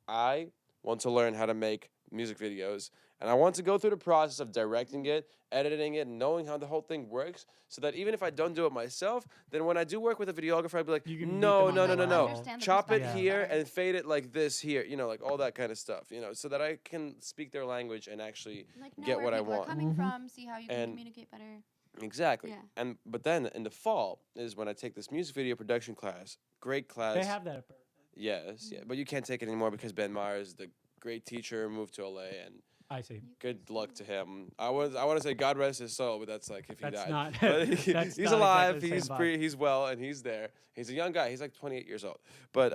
I want to learn how to make music videos, and I want to go through the process of directing it, editing it, and knowing how the whole thing works, so that even if I don't do it myself, then when I do work with a videographer, I'd be like, You can no, meet no, them no, on no, the no, level. Understand the chop it perspective here better. and fade it like this here, like all that kind of stuff, so that I can speak their language and actually Like, know get where what I people are want. coming from, see how you can And- communicate better. Exactly. Yeah. But then in the fall is when I take this music video production class. Great class. they have that at Berkeley. Yes, yeah. But you can't take it anymore because Ben Myers, the great teacher, moved to LA, and I see. good luck to him. I want to say God rest his soul, but that's like if he That's died. not. But that's he's not alive. exactly the He's same vibe. he's well, and he's there. He's a young guy. He's like 28 years old. But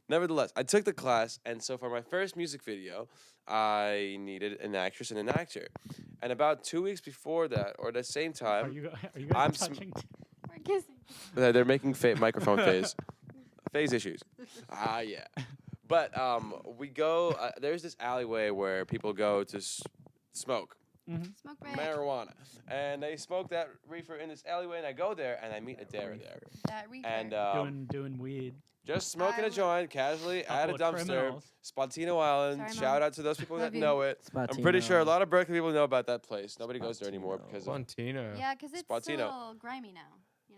nevertheless, I took the class, and so for my first music video, I needed an actress and an actor. And about 2 weeks before that, or the same Are time, you guys I'm sm- touching? We're kissing. they're making microphone phase issues. Yeah. But we go. There's this alleyway where people go to smoke Smoke break. marijuana, and they smoke that reefer in this alleyway. And I go there and I meet Adara there, That reefer. and Doing weed. just smoking a I- joint casually at a Couple of dumpster. criminals. Spontino Island. Sorry, Shout Mom. out to those people Love that you. know it. I'm pretty sure a lot of Berkeley people know about that place. Nobody goes there anymore because of Spontino. yeah, because it's Spontino. still grimy now.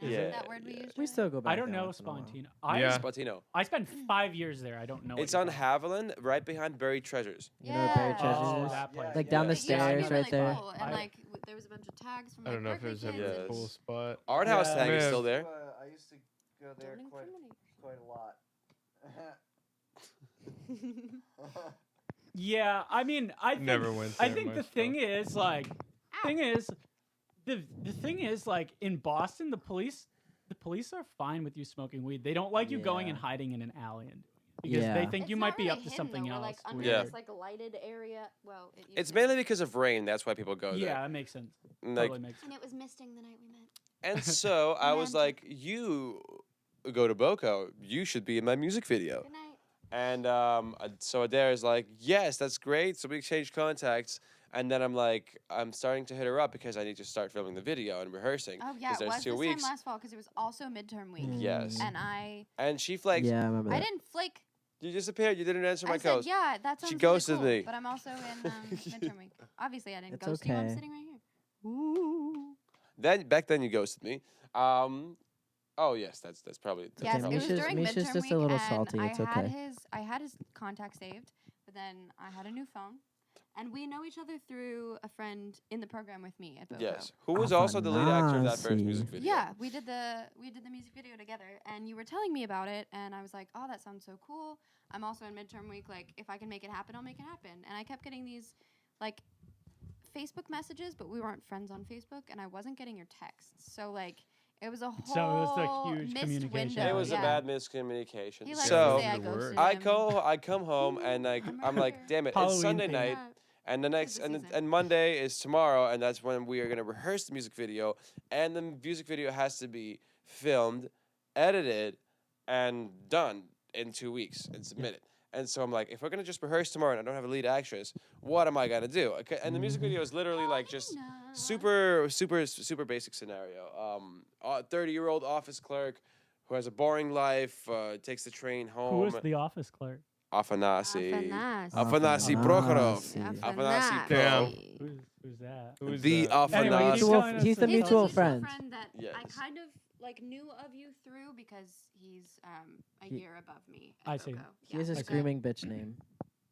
You know, Yeah, that word we yeah. used. We earlier? still go back. I don't there know once in a while. Spontino. Yeah. Spontino. I spent 5 years there. I don't know. what It's you're on talking Haviland, right behind Buried Treasures. You know what Buried Yeah. Treasures Oh, is? that place. Like down the It used to be stairs right really there. Cool. And I- like there was a bunch of tags from I like don't know if Berkeley it was kids. a and- cool spot. Arthouse Yeah. tag is Yeah. still there. I used to go there Don't quite incriminate. a lot. Yeah, I mean, I think, Never went I there think the myself. thing is like, the thing is like in Boston, the police are fine with you smoking weed. They don't like you going and Yeah. hiding in an alley and because Yeah. they think It's you not might be really up to hidden, something though. We're, else. like under Yeah. this like lighted area. Well, it used It's to be. mainly because of rain. That's why people go Yeah, there. that makes sense. Like, Totally makes And sense. it was misting the night we met. and so I was Romantic. like, "You go to Boco. You should be in my music video." Good night. And so Adair is like, "Yes, that's great." So we exchange contacts, and then I'm starting to hit her up because I need to start filming the video and rehearsing. Oh yeah, 'cause it there's was 2 this weeks. time last fall because it was also midterm week. Yes. And And she flaked. Yeah, I remember I that. didn't flake. You disappeared. You didn't answer my I said, calls. yeah, that sounds She really ghosted cool, me. But I'm also in midterm week. Obviously, I didn't It's ghost you. I'm okay. sitting right here. Ooh. Then back then you ghosted me. Oh yes, that's probably. That's Yes, Okay, it was Misha's- during Misha's midterm just week, a little and salty, it's okay. I had his contact saved, but then I had a new phone, and we know each other through a friend in the program with me at Boco. Yes. Who was also the lead actor of that first Afanasi. music video? Yeah, we did the music video together, and you were telling me about it, and I was like, oh, that sounds so cool. I'm also in midterm week. Like, if I can make it happen, I'll make it happen. And I kept getting these, like, Facebook messages, but we weren't friends on Facebook, and I wasn't getting your texts. So like, it was a whole So it was a huge missed communication. window. It was yeah. a bad miscommunication. He likes So to say I The word. ghosted I him. come home and I'm I'm like, here. damn it, Halloween it's Sunday theme. night, Yeah. and the next the and season. and Monday is tomorrow, and that's when we are gonna rehearse the music video, and the music video has to be filmed, edited, and done in 2 weeks and submitted. And so I'm like, if we're gonna just rehearse tomorrow and I don't have a lead actress, what am I gonna do? Okay, and the music video is literally like just super basic scenario. 30-year-old office clerk who has a boring life, takes the train Who home. was the office clerk? Afanasi. Afanasi. Afanasi Prokhorov. Afanasi. Afanasi Damn. Pro. Who's that? Who's The that? Anyway, Afanasi. keep telling us He's the the- He's a mutual friend. that I Yes. kind of like knew of you through because he's a He- year above me. I At see. Boco. He has a I see. screaming bitch name.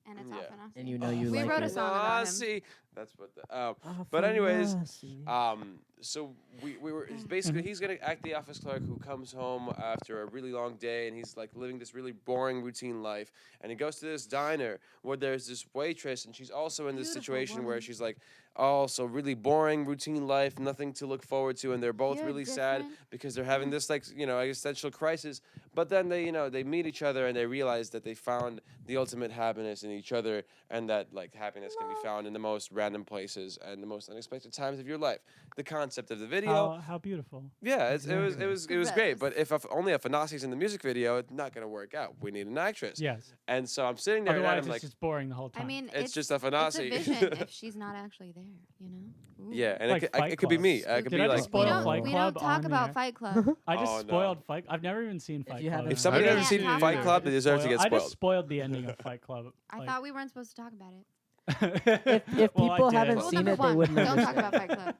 and it's Yeah. Alphanasi. And you know you We like wrote a it. song about him. Fanasi. That's what the. But anyways, Afanasi. so we were it's basically he's gonna act the office clerk who comes home after a really long day and he's like living this really boring routine life and he goes to this diner where there's this waitress and she's also in this Beautiful situation where woman. she's like also really boring routine life, nothing to look forward to, and they're both You're really sad different. because they're having this like existential crisis. But then they meet each other and they realize that they found the ultimate happiness in each other and that like happiness can be found in the most random places and the most unexpected times of your life. The concept of the video, How beautiful. yeah, it was great. But Gross. if only Afanasi's in the music video, it's not gonna work out. We need an actress. Yes. And so I'm sitting there Otherwise, and I'm it's like, just boring the whole time. I mean, it's just It's a Afanasi. vision if she's not actually there, you know? Ooh. yeah, and Like it Fight could be Club. me. I could Did be I just like, spoil We don't, Fight we Club don't talk on about here? Fight Club. I just Oh, no. spoiled Fight. I've never even seen Fight you Club. haven't if somebody We hasn't can't seen talk Fight about Club, it. they deserve to get I just spoiled. spoiled the ending of Fight Club. I Like- thought we weren't supposed to talk about it. If Well, I people did. haven't Rule seen number it, they one, wouldn't don't talk understand. about Fight Club.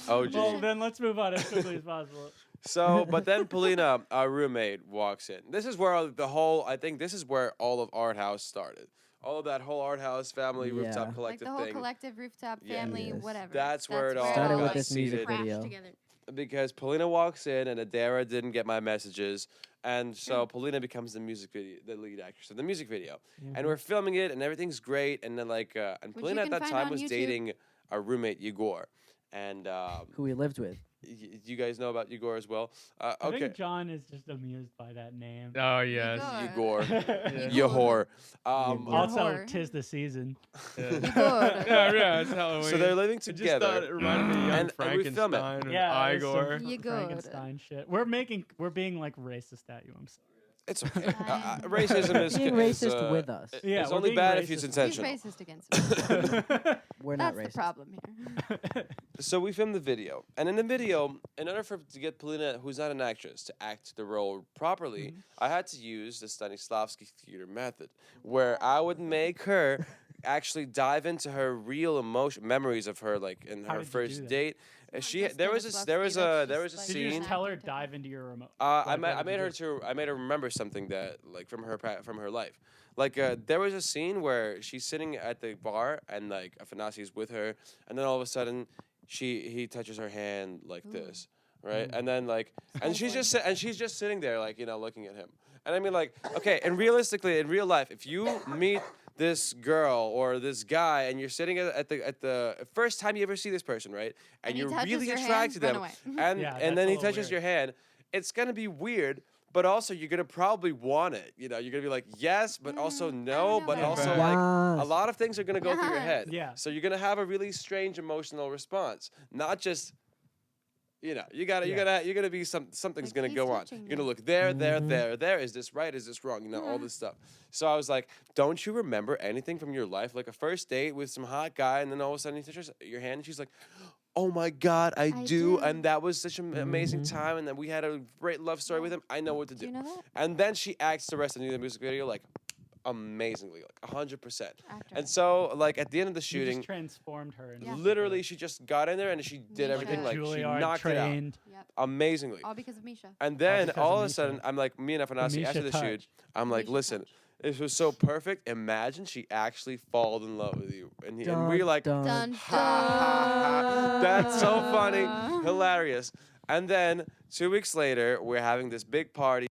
Oh, Well, geez. then let's move on as quickly as possible. So, but then Polina, our roommate, walks in. This is where I think this is where all of Arthouse started. All of that whole Arthouse family Yeah. rooftop Like collective the whole thing. collective rooftop Yeah. family, Yes. whatever. That's where it all Started got with this music seeded. crashed video. together. Because Polina walks in and Adara didn't get my messages, and so Polina becomes the lead actress of the music video, and we're filming it, and everything's great, and then and Which you Polina at can that find time on was YouTube. dating our roommate Igor, and Who we lived with. you guys know about Igor as well. I Okay, think John is just amused by that name. Oh yes. Igor. Igor, Yeah. you whore. Igor. Also, whore. tis the season. Yeah. Igor. yeah, it's Halloween. So they're living I just together. thought it reminded me of Young And we film it. Frankenstein and Yeah, there's some Igor. You good. Frankenstein shit. We're being like racist at you. I'm sorry. It's okay. Fine. Racism is Being racist with us. Yeah, It's we're only being bad if it's racist. He's intentional. racist against me. We're not That's racist. the problem here. So we filmed the video, and in the video, in order to get Polina, who's not an actress, to act the role properly, I had to use the Stanislavski theater method, where I would make her actually dive into her real memories of her, like in How her did you do first that? date. It's She not there was just a there was Stanislavski, a there was that's a just Did you scene. just tell her Acting dive into your remote? I Like, what made did you her I made her remember something that like from her life. Like there was a scene where she's sitting at the bar and like Afanasi's with her, and then all of a sudden he touches her hand like Ooh. this, right? And then like and she's just sitting there like looking at him. And I mean like okay, and realistically in real life, if you meet this girl or this guy and you're sitting at the first time you ever see this person, right? And he you're touches really your hand, attracted to run them, away. and Yeah, and that's then a he little touches weird. your hand, it's gonna be weird. But also, you're gonna probably want it. You know, you're gonna be like, yes, but also I no, don't but know also about like that. a lot of things are gonna go through your head. Yeah. So you're gonna have a really strange emotional response, not just. You're gonna be something's Like, gonna he's go on. touching You're gonna me. look there. There. Is this right? Is this wrong? You know, all this stuff. So I was like, don't you remember anything from your life, like a first date with some hot guy, and then all of a sudden he touches your hand, and she's like, oh my God, I do. do. And that was such an amazing time, and then we had a great love story with him. I know what to Do do. you know that? And then she acts the rest of the music video like amazingly, like 100%. Actor. And so, like at the end of the You shooting, just transformed her. Into Yeah. literally she just got in there and she did Misha. everything like she Juilliard knocked it out trained. Yep. amazingly. All because of Misha. And then because all of of a sudden, Misha. I'm like, me and Afanasi Misha after the shoot, touch. I'm like, Misha listen, touch. this was so perfect. Imagine she actually falls in love with you, and we're Dun, like, dun. Dun, ha, ha, ha. That's so funny, dun. hilarious. And then 2 weeks later, we're having this big party.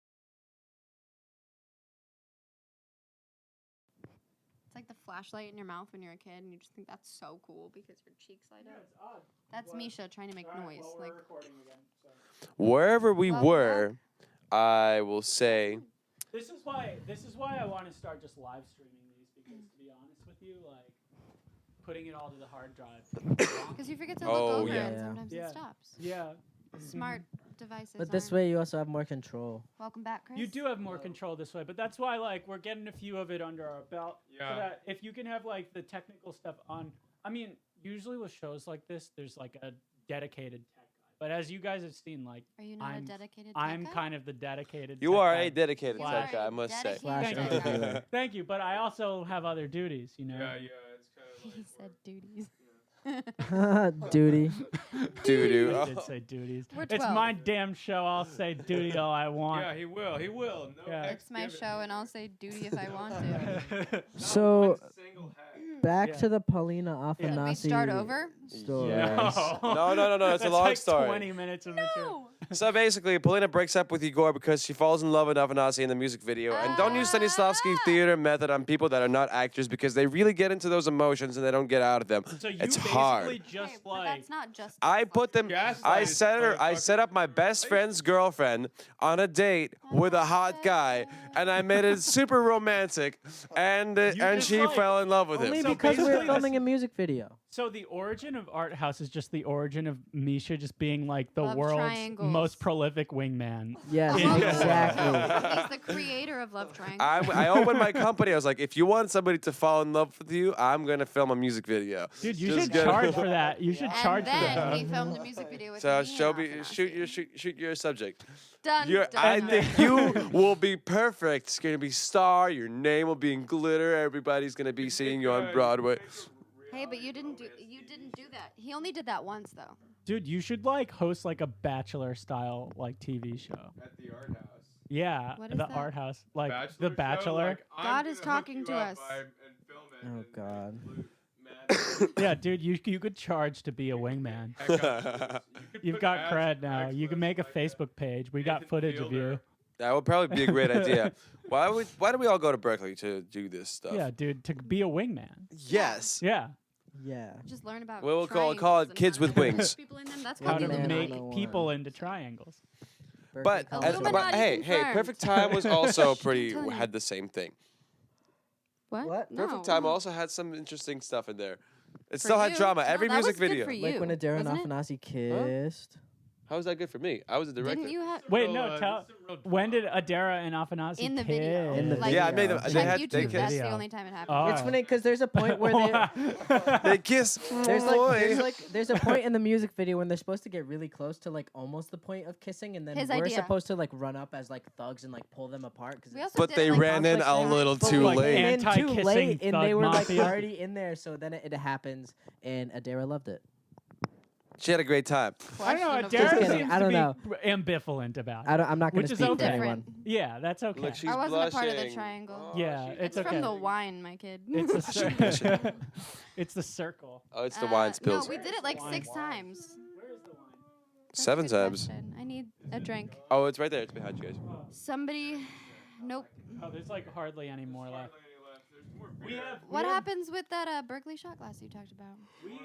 It's like the flashlight in your mouth when you're a kid, and you just think that's so cool because your cheeks light up. That's Misha trying to make noise. Like, Wherever we Welcome were, I will say, This is why I want to start just live streaming these because to be honest with you, like putting it all to the hard drive. because you forget to look Oh, over yeah. it, and Yeah. sometimes Yeah. it stops. Yeah. Smart devices. But this aren't. way, you also have more control. Welcome back, Chris. You do have more control this way, but that's why like we're getting a few of it under our belt. Yeah. So that if you can have like the technical stuff on, I mean, usually with shows like this, there's like a dedicated tech guy. But as you guys have seen, like Are you not I'm- a dedicated? I'm tech guy? kind of the dedicated. you tech are guy. a dedicated You tech are guy, I a must say. dedicated Flash Thank tech you. guy. Thank you, but I also have other duties, you know. Yeah, it's kind of He said duties. Duty. Doo-doo. I did say duties. We're It's 12. my damn show. I'll say duty all I want. Yeah, he will. He will. No Yeah. It's my hex show, given. and I'll say duty if I want to. Not So one single hex. back Yeah. to the Paulina Yeah. Can we Afanasi start over? story. Yeah. No, it's a That's long like story. 20 minutes of material. No. So basically, Polina breaks up with Igor because she falls in love with Afanasi in the music video. And don't use Stanislavski theater method on people that are not actors because they really get into those emotions and they don't get out of them. So you It's basically hard. Okay, just but like that's not just. I put them. Gaslighting I set her. I motherfucker. set up my best friend's girlfriend on a date with a hot guy, and I made it super romantic, and just, she like, fell in love with Only him. So because we're basically filming a music video. so the origin of Arthouse is just the origin of Misha just being like the Love world's triangles. most prolific wingman. Yes, Yeah. exactly. He's the creator of Love Triangle. I opened my company. I was like, if you want somebody to fall in love with you, I'm gonna film a music video. Dude, you Just should get- charge for that. You should and charge for then that. he filmed a music video with So me show and me, Afanasi. shoot your subject. Done. I done. think you will be perfect. It's gonna be star. Your name will be in glitter. Everybody's gonna be seeing you on Broadway. Hey, but you didn't do that. He only did that once though. Dude, you should like host like a bachelor style like TV show. At the art house. Yeah, What the is that? Art House, like Bachelor the show, Bachelor. like, I'm God is gonna hook talking you to up us. and film it Oh, and God. include mad Yeah, dude, you could charge to be a wingman. heck up. You could You've put got ads cred in now. You can Craigslist make a like that. Facebook page. We got Nathan footage of Fielder. you. That would probably be a great idea. Why do we all go to Berkeley to do this stuff? Yeah, dude, to be a wingman. Yes. Yeah, Yeah. Just learn about. We'll call it triangles and Kids how with to put Wings. People in them. That's how called to Man, make 101. people into triangles. But, Berkeley as, College. but Illuminati hey, confirmed. Perfect Time was also pretty tell you. had the same thing. What? What? Perfect No. Time also had some interesting stuff in there. It For still had you. drama. No, Every that music was good video. for you. Like when Adara and wasn't it? Afanasi kissed. How was that good for me? I was the director. Didn't you have Wait, Real, no, tell. this is a real When did drama. Adara and Afanasi in the kiss? video? In the like, Yeah, I made them. video. They check had YouTube. they That's kissed. the Video. only time it happened. Oh. It's funny because there's a point where They kiss. there's a point in the music video when they're supposed to get really close to like almost the point of kissing, and then His we're idea. supposed to like run up as like thugs and like pull them apart. Cause We it's- also But did they it, like, ran in a conflict little match. too like, late. and then too Anti-kissing late, and they thug were like mafia. already in there. So then it happens, and Adara loved it. She had a great time. I don't know. Questionable. Just Adara kidding, seems I to don't be know. ambivalent about it. I'm not going Which to is speak to okay. anyone. Different. Yeah, that's okay. Look, she's I wasn't a part of the blushing. triangle. Oh, Yeah, she- it's It's okay. from the wine, my kid. It's a Blushing. it's the circle. Oh, it's the wine spills. No, we did it like Wine. 6 times. Where is the wine? That's a 7 good times. question. I need a drink. Oh, it's right there. It's behind you guys. Somebody. Nope. Oh, there's like hardly any more left. We have. What happens with that Berkeley shot glass you talked about? We,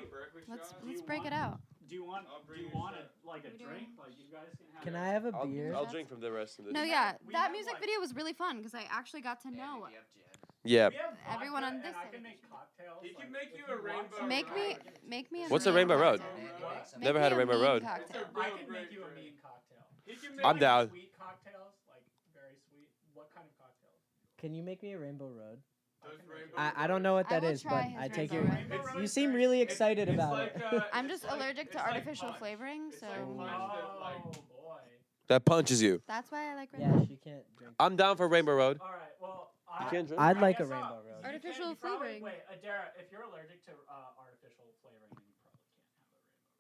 Let's break it out. do you want? Do you want like a We doing- drink? Like you guys can have. Can I have a beer? I'll drink from the rest of this. No, yeah, we that have, music like- video was really fun because I actually got to know. Yeah. We have Everyone vodka on this and I side. can make cocktails. He can like, make if you a want rainbow some- Make me a What's a mean Rainbow Road? cocktail. Never Make had me a Rainbow mean Road. cocktail. I can make you a mean cocktail. I'm down. Sweet cocktails, like very sweet. What kind of cocktails? Can you make me a Rainbow Road? Those rainbow I don't know what I that will is, but try his I take Rainbow your. Road. You seem really excited about it. I'm just allergic to artificial flavoring, so Oh boy. That punches you. that's why I like Yeah, Rainbow. she can't drink. I'm down for Rainbow Road. All right. Well, You can't drink? I'd like a guess I'll- Rainbow Road. you Artificial you probably- flavoring. Wait, Adara, if you're allergic to artificial flavoring, then you probably can't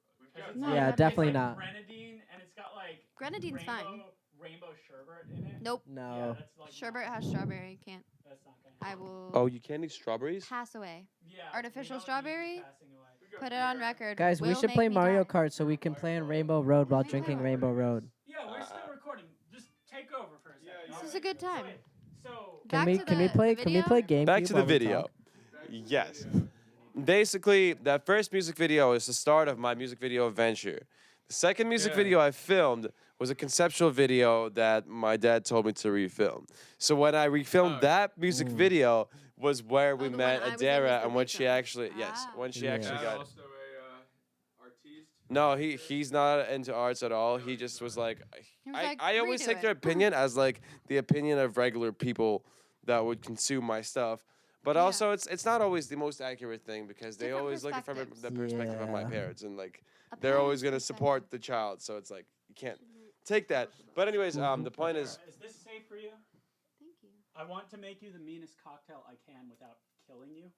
have a Rainbow Road. 'Cause No, it's Yeah, like- definitely it's like not. Grenadine, and it's got like Grenadine's fine. rainbow sherbet in it. Nope. Yeah, No. that's like Sherbet has strawberry. Can't. That's not gonna. I will Oh, you can't eat strawberries? pass away. Yeah. artificial we don't need strawberry? you passing away. Put it on record. Guys, we Will should make play me Mario die. Kart so we can play on Rainbow Road while drinking Rainbow Road. Yeah, we're still recording. Just take over for a second. Yeah, This is a good time. Wait, so Can Back we to can we the play can we video? play GameCube Back to the while we video. talk? Yes. Basically, that first music video is the start of my music video adventure. The second music Yeah. video I filmed was a conceptual video that my dad told me to refilm. So when I refilmed Oh. that music video was where we the met one I was in Adara was the and when she victim. actually when she Yeah. actually Dad got also a artiste. No, he's not into arts at all. He just was like He was like, I always "Redo take their it." opinion as like the opinion of regular people that would consume my stuff. But Yeah. also it's not always the most accurate thing because they Different always look at it from perspectives. the perspective of my Yeah. parents and like A they're always parent's gonna perspective. support the child. So it's like you can't take that. But anyways, the point is Is this safe for you? Thank you. I want to make you the meanest cocktail I can without killing you.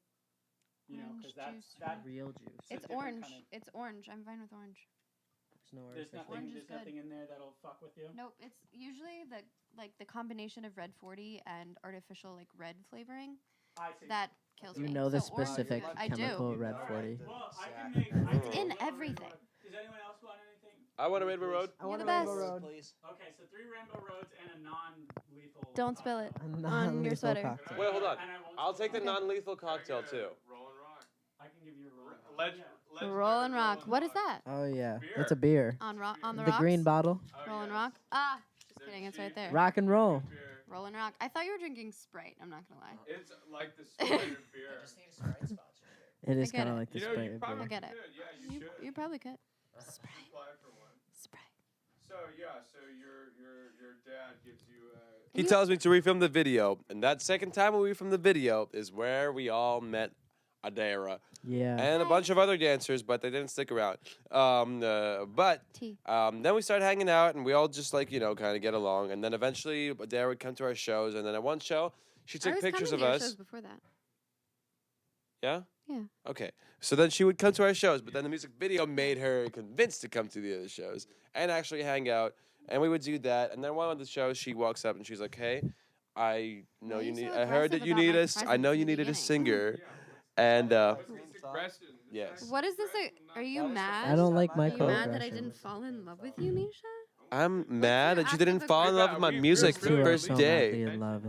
You know, Orange because that's juice, that. Real juice. a It's different orange. kind of- It's orange. I'm fine with orange. There's no There's artificial. nothing. Orange is There's good. nothing in there that'll fuck with you. Nope. It's usually the combination of red 40 and artificial like red flavoring I see. that kills You me. know the So orange is specific good. I chemical do. red All right, 40. Well, I can Exact- make. I It's can in make a Rainbow everything. Road. Does anyone else want anything? I want a Rainbow Road. I You're want the a Rainbow best. Road. Please. Okay, so 3 Rainbow Roads and a non-lethal. Don't spill it. A On your non-lethal sweater. cocktail. Wait, hold on. And I won't I'll spill take the it. non-lethal cocktail too. Rolling Rock. I can give you a roll. Roll and rock. What is that? Oh yeah, Beer. it's a beer. On the The rocks. green bottle. Roll and rock. Ah, just kidding. It's right there. Rock and roll. Roll and rock. I thought you were drinking Sprite. I'm not gonna lie. It's like the standard I beer. just need a Sprite sponsorship. It is get kind of it. like the You know, Sprite you beer. probably I get it. could. Yeah, you should. You probably could. Apply for one. Sprite. So yeah, so your dad gives you He tells me to refilm the video, and that second time we refilmed the video is where we all met Adara Yeah. and a bunch of other dancers, but they didn't stick around. But Tea. then we started hanging out, and we all just like kind of get along. And then eventually Adara would come to our shows, and then at one show she I took was pictures coming of to your us. shows before that. Yeah. Yeah. Okay. So then she would come to our shows, but then the music video made her convinced to come to the other shows and actually hang out. And we would do that. And then one of the shows, she walks up and she's like, "Hey, I know Why are you you need. so I heard that aggressive you about need my us. I presence know in you the needed a beginning?" singer." And yes. What is this? Are you mad? I don't like Are you mad that I microaggressions. didn't fall in love with you, Misha? I'm mad your that you active didn't fall in love with my music These the two are first so day. madly in love.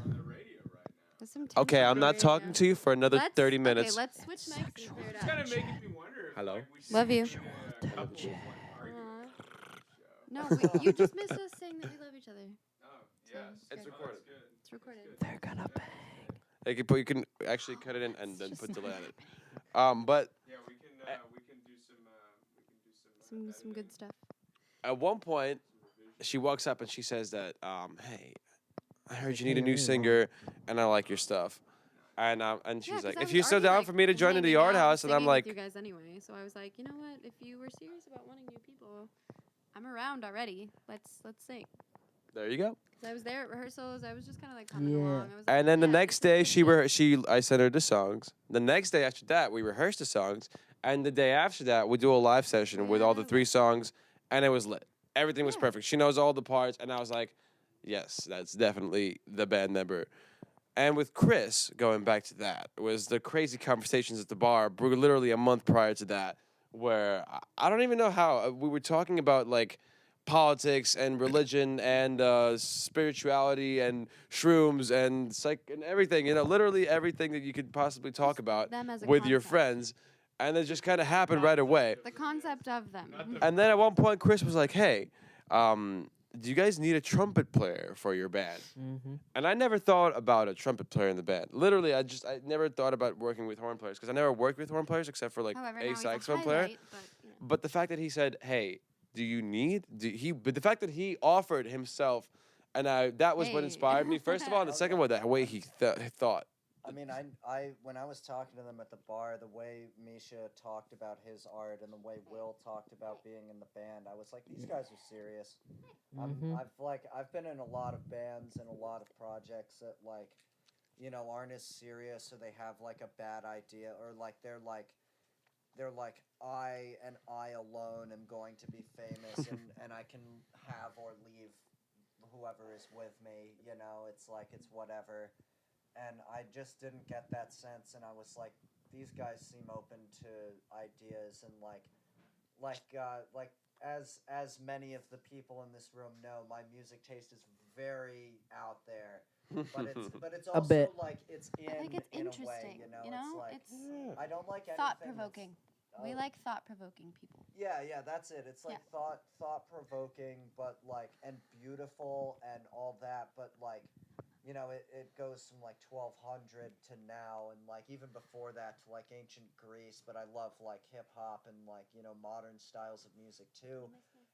There's some Okay, tension I'm not right talking now. to you for another Let's- 30 minutes. Okay, let's switch mics and clear it It's up. kind of making me wonder. If, Hello? like, we should Love you. do a couples, like, argument No, you just missed us saying that we love each other. Oh, yes. It's Oh, recorded. that's good. It's recorded. They're gonna bang. You can actually cut it in and then Just put delay on not it. But Yeah, we can do some Some good stuff. at one point, she walks up and she says that, "Hey, I heard you need a new singer, and I like your stuff." And she's Yeah, 'cause like, I "If was you're so already, down like, for me to join in the hanging Art out House," and I'm singing like, with you guys anyway. So I was like, you know what? If you were serious about wanting new people, I'm around already. Let's sing. "There you go." 'Cause I was there at rehearsals. I was just kind of like coming Yeah. along. I was like, And then the yeah, next this is day, good shit. I sent her the songs. The next day after that, we rehearsed the songs, and the day after that, we do a live session with all the 3 songs, and it was lit. Everything was Yeah. perfect. She knows all the parts, and I was like, "Yes, that's definitely the band member." And with Chris, going back to that, was the crazy conversations at the bar, literally a month prior to that, where I don't even know how we were talking about like politics and religion and spirituality and shrooms and and everything, literally everything that you could possibly talk about them as a with your concept. friends, and it just kind of happened right away. The concept of them. And then at one point, Chris was like, "Hey, do you guys need a trumpet player for your band?" Mm-hmm. And I never thought about a trumpet player in the band. Literally, I never thought about working with horn players because I never worked with horn players except for like However, now a he's saxophone player. highlight, but, But the fact that he said, "Hey, do you need?" But the fact that he offered himself, and that was what Hey. inspired me. First of all, and the second one, that way he thought. I mean, I when I was talking to them at the bar, the way Misha talked about his art and the way Will talked about being in the band, I was like, these guys are serious. Mhm. I've been in a lot of bands and a lot of projects that aren't as serious, or they have like a bad idea, or like they're like I alone am going to be famous and I can have or leave whoever is with me, it's like it's whatever. And I just didn't get that sense, and I was like, these guys seem open to ideas, and as many of the people in this room know, my music taste is very out there. But it's also bit. like it's in I think it's in a interesting. way, It's like it's I don't like anything thought that's- provoking. We Oh. like thought provoking people. Yeah, that's it. It's like thought provoking, but like and beautiful and all that, but like it goes from like 1200 to now, and like even before that to like ancient Greece. But I love like hip hop and like modern styles of music too.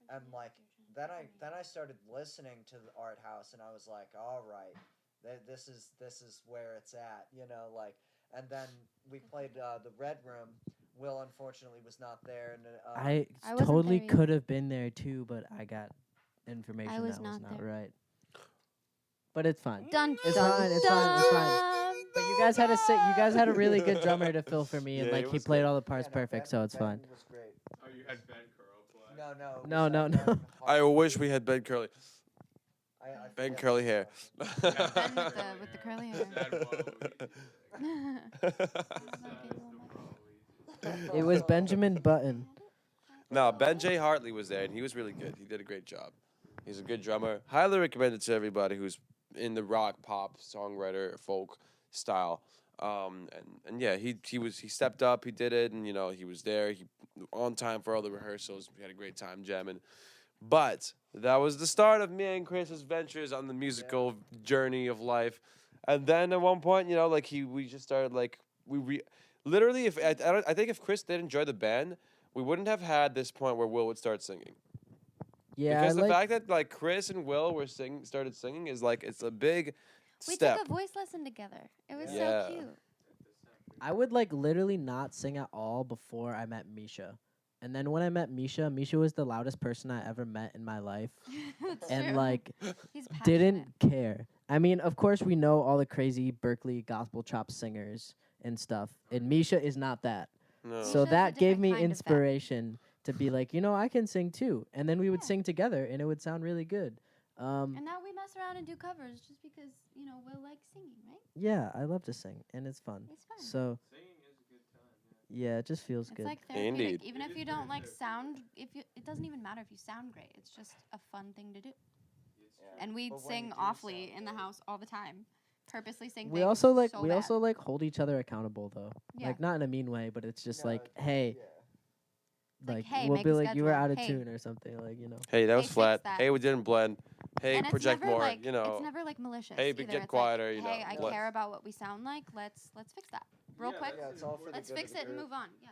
And like then I started listening to the Art House, and I was like, all right, this is where it's at, And then we played the Red Room. Will unfortunately was not there, and I I wasn't totally there either. could have been there too, but I got information was that was not not there. right. But it's fine. Dun, It's dun, fine, it's fine, it's fine. dun. But you guys had you guys had a really good drummer to fill for me, and Yeah, like it he was played good. all the parts Yeah, no, perfect, Ben- so it's Ben fine. was great. Oh, you had Ben Curl play. No, No, we no, had no. Ben I Hartley. wish we had Ben Curly. I Ben forget Curly his hair. name. Ben with the curly hair. It was Benjamin Button. No, Ben J. Hartley was there, and he was really good. He did a great job. He's a good drummer. Highly recommend it to everybody who's in the rock, pop, songwriter, folk style. And yeah, he stepped up, he did it, and he was there. He on time for all the rehearsals. We had a great time jamming. But that was the start of me and Chris's ventures on the musical journey of life. And then at one point, we just started literally I think if Chris did enjoy the band, we wouldn't have had this point where Will would start singing. Yeah, Because I the like. fact that Chris and Will started singing is it's a big We step. took a voice lesson together. It was Yeah. so cute. I would literally not sing at all before I met Misha. And then when I met Misha, Misha was the loudest person I ever met in my life. That's And true. He's didn't passionate. care. I mean, of course we know all the crazy Berkeley gospel chop singers and stuff. And Misha is not that. No. So Misha's a that gave different me kind of that. inspiration to be like, I can sing too. And then we would Yeah. sing together and it would sound really good. And now we mess around and do covers just because, Will likes singing, right? Yeah, I love to sing and it's fun. It's fun. So Singing is a good time. yeah, it just feels It's good. like therapeutic. Indeed. Even if you don't sound, it doesn't even matter if you sound great. It's just a fun thing to do. Yeah. And we But when sing you do awfully sound in the good. house all the time. Purposely sing We things also so we bad. also hold each other accountable though. Yeah. Like not in a mean way, but it's just No, hey, yeah. Like, hey, we'll make be a like you were schedule. out of Hey. tune or something Hey, that Hey, was fix flat. that. Hey, we didn't blend. Hey, and it's project never more. like, it's never like malicious. Hey, either. but get It's quieter, Like, hey, I let- care about what we sound like. Let's fix that real quick. Yeah, it's all for the Let's good of fix the it and group. move on. Yeah.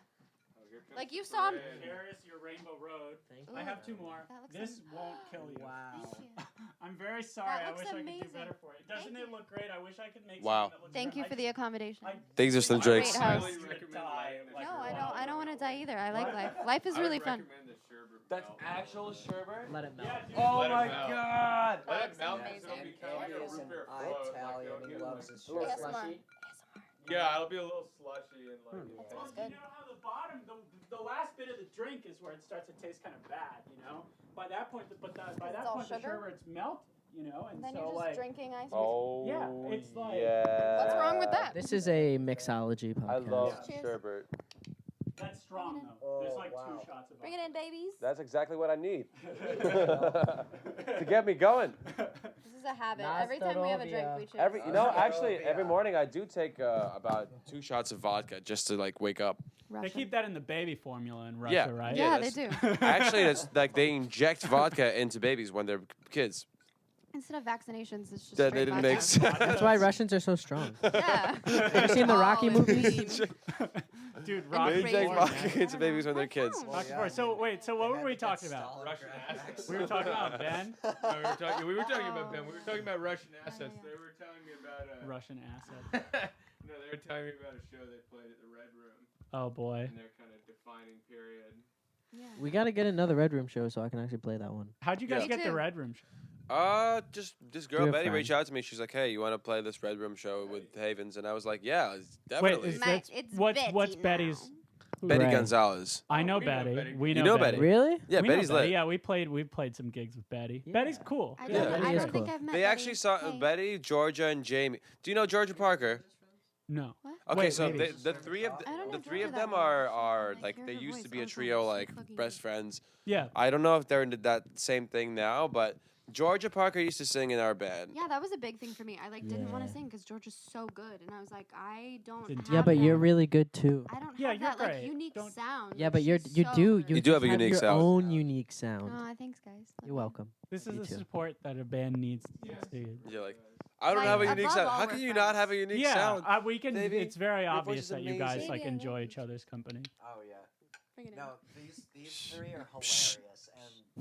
Oh, here comes Like you the saw. parade. Here's your Rainbow Road. Thank I have two more. That looks This won't kill you. Wow. Thank you. I'm very sorry. I looks wish I could do amazing. better for it. Doesn't Thank it you. look great? I wish I could make Wow. something that looks Thank great. you I for the accommodation. These are some Great drinks. house. Highly recommend lighting this Like, No, shirt. I don't want to die either. I like What? life. Life is I would really fun. recommend the sherbet That's melt. actual sherbet? Let it melt. Yeah, dude. Oh Let it my melt. god! Let That's it melt. amazing. So it'll And become like a Andy is root an beer float. Italian. Like, He it'll loves get his like- sherbet. ASMR. Yeah, it'll be a little slushy and like. That Well, smells good. you know how the bottom, the last bit of the drink is where it starts to taste kind of bad, By that point, by that all point, the sugar? sherbet's melted, and Then so you're just like, drinking ice. Oh, Yeah, it's like- yeah. What's wrong with that? This is a mixology podcast. I love Cheers. sherbet. that's strong Bring it though. There's Oh, like wow. 2 shots of Bring it in, babies. That's exactly what I need to get me going. This is a habit. Nas Every time we have a drink, Starovia. we choose. Every morning I do take about 2 shots of vodka just to wake up. They Russian. keep that in the baby formula in Russia, Yeah. right? Yeah, Yeah, they that's- do. Actually, that's they inject vodka into babies when they're kids. Instead of vaccinations, it's just That straight didn't vodka. make sense. That's why Russians are so strong. Yeah. Ever seen the Rocky Tall and movies? lean. Dude, And They Rocky crazy. inject Horror, vodka man. into babies when they're kids. Well, Rocky Horror. So wait, so what were we talking about? Russian assets. We were talking about Ben, No, we were talking about Ben. We were talking about Russian assets. yeah. They were telling me about Russian asset. no, they were telling me about a show they played at the Red Room Oh boy. in their kind of defining period. Yeah. We got to get another Red Room show so I can actually play that one. How'd you guys Me get the too. Red Room? Just this girl You're a Betty friend. reached out to me. She's like, "Hey, you want to play this Red Room show with Havens?" And I was like, "Yeah, Wait, definitely." is Mate, that it's what's Betty Betty's? now. Betty Right. Gonzalez. I know we know Betty. Betty. We You know, know Betty. Betty? Really? Yeah, We know Betty's Betty. lit. Yeah, we played some gigs with Betty. Yeah. Betty's cool. I Yeah. don't, Betty I is don't cool. think I've met They Betty. actually saw Hey. Betty, Georgia, and Jamie. Do you know Georgia Parker? No. Okay, Wait, so maybe. the three of I don't the know three of Georgia them that well. are Like, like hear they her used to voice be all a the time. trio She's like fucking best good. friends. Yeah. I don't know if they're into that same thing now, but Georgia Parker used to sing in our band. Yeah, that was a big thing for me. I didn't want Yeah. to sing because George is so good, and I was like, I don't. Didn't have Yeah, but you're that- really good too. I don't Yeah, have you're that like great. unique Don't- sound. Yeah, like, but you she's do so you good. You do have a just unique your sound. own unique sound. Oh, thanks, guys. Love You're you. welcome. This is Me the too. support that a band needs. Yes. to- You're like, I don't Like, have a unique above sound. all, How we're can you friends. not have a unique Yeah, sound? we can. Davey, It's very your voice obvious is that you guys amazing. like Maybe I enjoy will. each other's company. Oh yeah. Bring it in. No, these 3 are hilarious,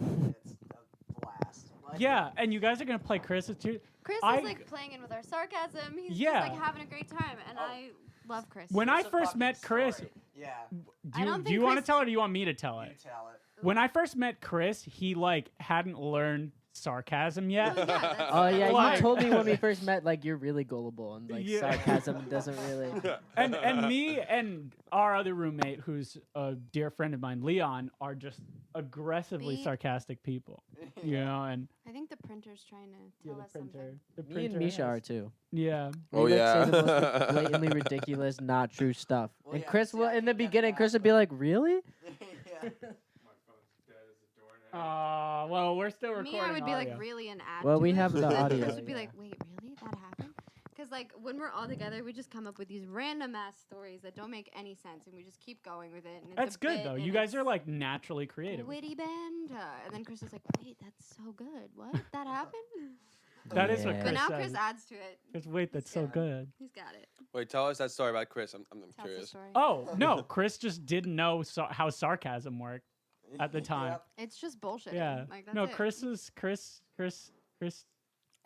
and it's a blast. Like, Yeah, and you guys are gonna play Chris's too. Chris I- is like playing in with our sarcasm. He's Yeah. just like having a great time, and Oh. I love Chris. When I It's a first fucking met Chris, story. Yeah, do I you, don't do you think want to Chris- tell it or do you want me to tell you it? tell it. When I first met Chris, he like hadn't learned sarcasm yet. Well, yeah, that's Oh yeah, Like- you told me when we first met, like you're really gullible and like Yeah. sarcasm doesn't really. and me and our other roommate, who's a dear friend of mine, Leon, are just aggressively Me- sarcastic people. You know, and I think the printer's trying to yeah, tell us something. the Me and printer Misha has- are too. Yeah. We Oh, like yeah. say the most blatantly ridiculous, not true stuff. Well, And yeah, Chris see, will I in the think that's beginning. Chris would be like, "Really?" yeah. Well, we're still recording. Me, I would be like audio. really an add Well, to we it, have the and then audio, Chris would be yeah. like, wait, really? That happened? Because like when we're all together, we just come up with these random ass stories that don't make any sense, and we just keep going with it. And it's That's a good bit, though. and You guys it's are like naturally creative. witty banter, and then Chris is like, wait, that's so good. What? That happened? That is what Yeah. But Chris now says. Chris adds to it. Because wait, that's so Yeah. good. He's got it. Wait, tell us that story about Chris. I'm Tells the curious. story. Oh no, Chris just didn't know how sarcasm worked at the time. Yep. It's just bullshit. Yeah. Like, that's No, it. Chris.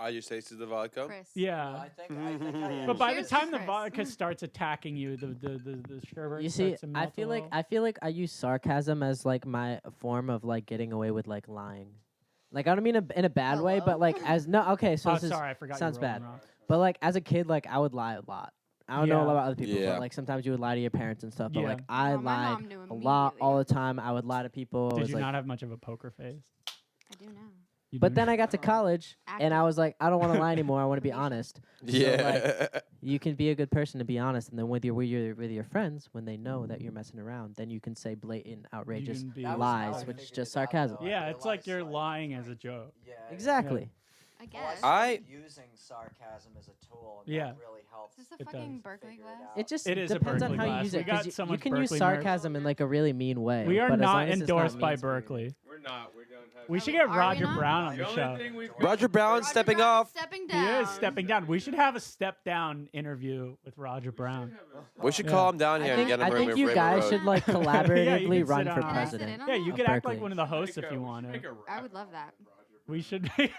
I just tasted the vodka. Chris. Yeah. Well, I think I But by Cheers the to time the Chris. vodka starts attacking you, the sherbet You see, starts to I melt a feel like little. I use sarcasm as like my form of like getting away with like lying. Like I don't mean in a bad way, but Hello? like as no okay. So Oh, this is sorry, I forgot. you sounds were rolling bad. wrong. But like as a kid, like I would lie a lot. I don't know Yeah. about other people, Yeah. but like sometimes you would lie to your parents and stuff. But Yeah. like I No, my lied mom knew a lot immediately. all the time. I would lie to people. I Did was you like, not have much of a poker face? I do now. You but do then not? I got to college and I Acting. was like, I don't want to lie anymore. I want to be honest. Yeah. You can be a good person to be honest, and then with your friends, when they know that you're messing around, then you can say blatant, outrageous can be- That was lies, how I which is figured just it out, sarcasm. though. I Yeah, it's like you're realized, lying as a joke. Yeah. Exactly. I Well, I guess. started using sarcasm as a tool, and Yeah. that really helps. Is this a It fucking does. Berkeley Figure glass? it It just It is a depends on Berkeley how you glass. use We it. got 'Cause you, so you much can use Berkeley merch. sarcasm in like a really mean way. We are but as long not as it's endorsed by mean spirited. Berkeley. We're not. We don't have. We Are should we- get are we Roger not? Brown on The the only show. thing we've got. Roger Brown Roger stepping Brown off. Stepping He down. is stepping down. We should have a step down interview with Roger Brown. We should Yeah. call him down here and get him I think Raymond you guys Road. should like Yeah, you collaboratively can run sit for on- Can I sit president. in on Yeah, that? you Of could act like Berkeley. one of the hosts if you want to. I would love that. We should be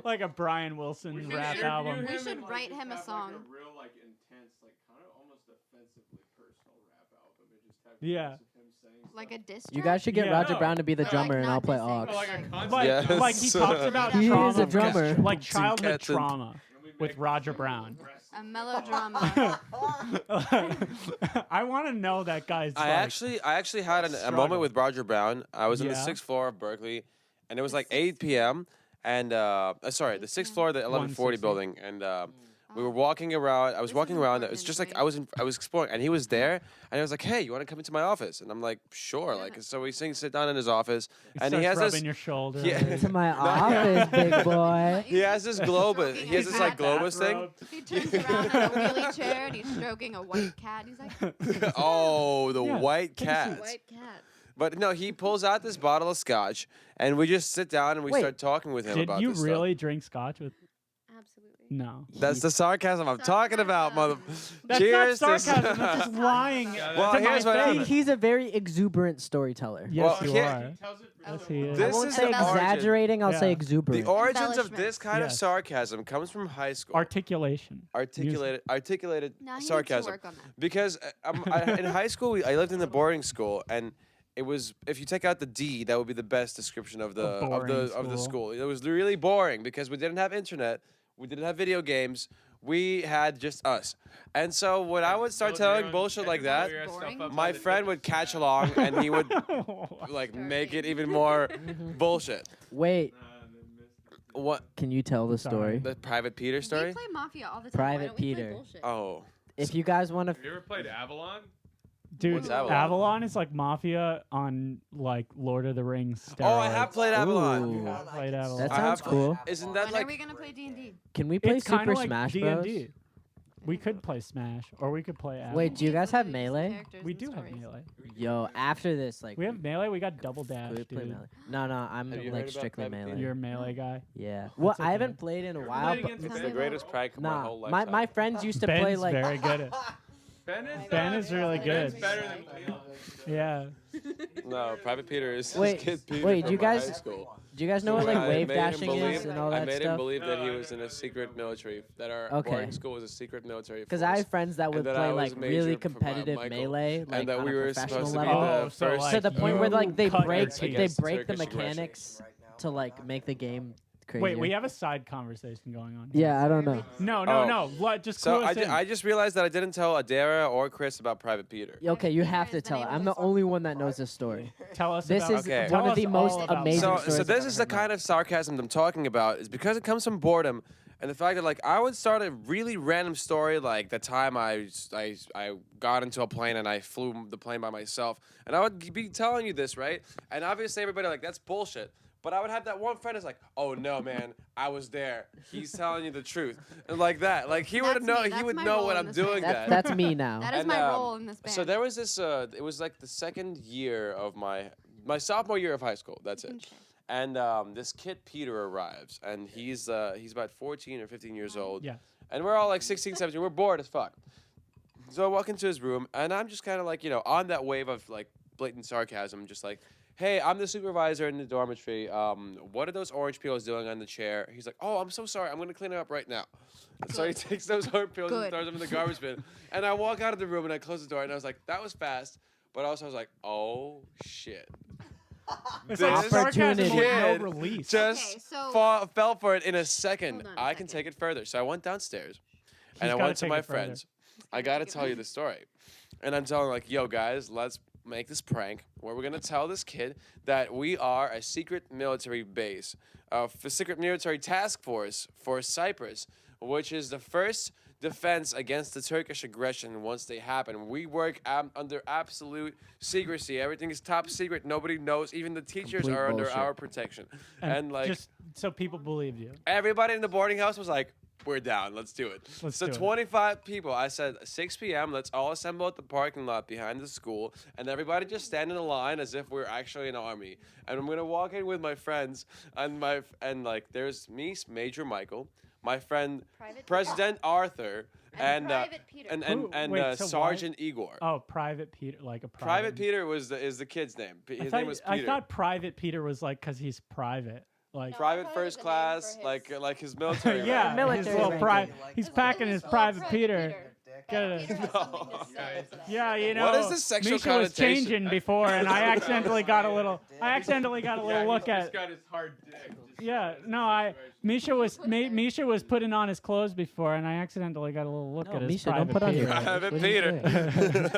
like a Brian Wilson rap album. We should write him a song. Like a real, like, intense, like, kind of almost offensively personal rap album, and just have Yeah. clips of him saying Like a stuff. diss You track? guys should get Yeah. Roger No. Brown to be the But, drummer, like, and I'll not play dissing, aux. but, Like a like- concept Like, Yes. like he talks about He is trauma, a drummer. like Two childhood cats and- trauma And we with make Roger some Brown. A melodrama. I want to know that guy's. I actually had a struggle. moment with Roger Brown. I was on the Yeah. 6th floor of Berkeley, and it was The like 6th 8 p.m. And sorry, the 6th floor of the 1140 160. building, and we were walking around. I was This walking is around. It important was just like information. I was exploring, and he was there, and he was like, "Hey, you want to come into my office?" And I'm like, "Sure." Yeah. Like, so we sit down in his office, He and he starts has rubbing this. your shoulder. Yeah. To my office, big boy. He has this globus. Stroking He has his this like cat. globus thing. Bathrobe. He turns around in a wheelie chair and he's stroking a white cat. He's like, Oh, the Yeah. white cat. white cat. But no, he pulls out this bottle of scotch, and we just sit down and we Wait. start talking with him Did about you this stuff. really drink scotch with? Absolutely. No. That's the sarcasm I'm talking about, mother. That's Cheers not to- sarcasm. That's just lying. Yeah, Well, to my here's what face. happened. He's a very exuberant storyteller. Yes, Well, you here- are. He tells it Yes, really he is. I This won't is say the origin. exaggerating. I'll say Yeah. exuberant. The origins of this Embellishments. kind of Yes. sarcasm comes from high school. Articulation. Articulated No, he needs to sarcasm. work on that. Because in high school, I lived in a boarding school, and it was, if you take out the D, that would be the best description of the boring school. It was really boring because we didn't have internet, we didn't have video games, we had just us. And so when I would start Build your telling own- bullshit you like can build that, your stuff Boring. up by my the friend tip would of the catch staff. along and he would like make it Starting. even more bullshit. Wait, And then missed it. What, can you tell the Sorry. story? the Private Peter We story? play Mafia all the time. Private Why don't we play Peter. bullshit? Oh. If you guys want to, Have you ever played Avalon? Dude, What's Avalon? Avalon is like Mafia on like Lord of the Rings steroids. Oh, I have played Avalon. Ooh. I've played Avalon. That I sounds have- cool. Isn't that When like are we gonna play D&D? Can we play It's kind Super of like Smash D&D. Bros? We could play Smash, or we could play Avalon. Wait, do you guys have Literally just Melee? characters We and do have stories. Melee. Yo, after this, like, We have Melee. We got Double Dash, could we play dude. Melee? No, I'm Have you heard like about strictly Private Melee. Peter? You're a Melee guy. Yeah. Well, okay. I haven't played in a ever while, played but against it's Tell the me greatest about- prank of my whole life. my friends used to play Ben's like. very good at. Ben is, Ben is really Ben's good. better than Leon. Yeah. No, Private Peter is Wait, Kid Peter wait, from do you my guys- high school. Do you guys know what like I wave made him dashing believe- is and all I that made him stuff? believe that he No, I was in know. a secret military, that our Okay. boarding school was a secret military Because force. I have friends that would that play I was like major really for competitive Michael, melee, like and that on we a were professional supposed to be level. the Oh, so first like to the point where you like they cut break your they teeth. break the Turkish aggression. mechanics to like make the game crazier. Wait, we have a side conversation going on. Yeah, I don't know. No, just So clue us in. I just realized that I didn't tell Adara or Chris about Private Peter. Okay, you Peter have is to the tell it. name of I'm the the song. only one that knows this story. Tell us This about is Okay. one tell of the us most all about amazing it. stories So I've this ever is the heard. kind of sarcasm I'm talking about. Is because it comes from boredom, and the fact that like I would start a really random story, like the time I got into a plane and I flew the plane by myself, and I would be telling you this, right? And obviously everybody like that's bullshit. But I would have that one friend that's like, oh no, man, I was there. He's telling you the truth, and like that, like he would That's know, me. he That's would my know role what in I'm this doing. band. That's me now. That is And, my role in this band. So there was this. It was like the second year of my sophomore year of high school. That's it. And this kid Peter arrives, and he's about 14 or 15 years old. Yeah. And we're all like 16, 17. We're bored as fuck. So I walk into his room, and I'm just kind of like, on that wave of like blatant sarcasm, just like, hey, I'm the supervisor in the dormitory. What are those orange peels doing on the chair? He's like, oh, I'm so sorry. I'm going to clean it up right now. And so he takes those orange peels and Good. throws them in the garbage bin. And I walk out of the room, and I close the door, and I was like, that was fast. But also I was like, oh, shit. It's This like sarcasm with no kid release. Just Okay, so- fell for it in a second. Hold on a I can second. take it further. So I went downstairs, He's and I gotta went to take my it further. friends. I got to tell you the story. And I'm telling like, yo, guys, let's make this prank where we're going to tell this kid that we are a secret military base, a secret military task force for Cyprus, which is the first defense against the Turkish aggression once they happen. We work under absolute secrecy. Everything is top secret. Nobody knows. Even the teachers Complete are under bullshit. our protection. And like just so people believed you. everybody in the boarding house was like, we're down. Let's do it. Let's so do it. 25 people. I said 6 p.m. Let's all assemble at the parking lot behind the school, and everybody just stand in a line as if we're actually an army. And I'm gonna walk in with my friends, and like there's me, Major Michael, my friend Private President Arthur, and Private Peter. Wait, so why- Sergeant Igor. Oh, Private Peter, like a Private Peter is the kid's name. His name was Peter. I thought Private Peter was like because he's private. Like, Private thought it was first a name class, for his- like his military. rank. yeah, his Military little rank. private. He's packing his Private Peter. Peter Gotta- has something to say to that. Yeah, you know. What is the sexual Misha was connotation? changing before, and I accidentally got a little. Look he's at. got his hard dick. Just Yeah, no, Misha was putting on his clothes before, and I accidentally got a little look No, at his Misha, don't Private put on Peter. your Private What are you Peter. doing?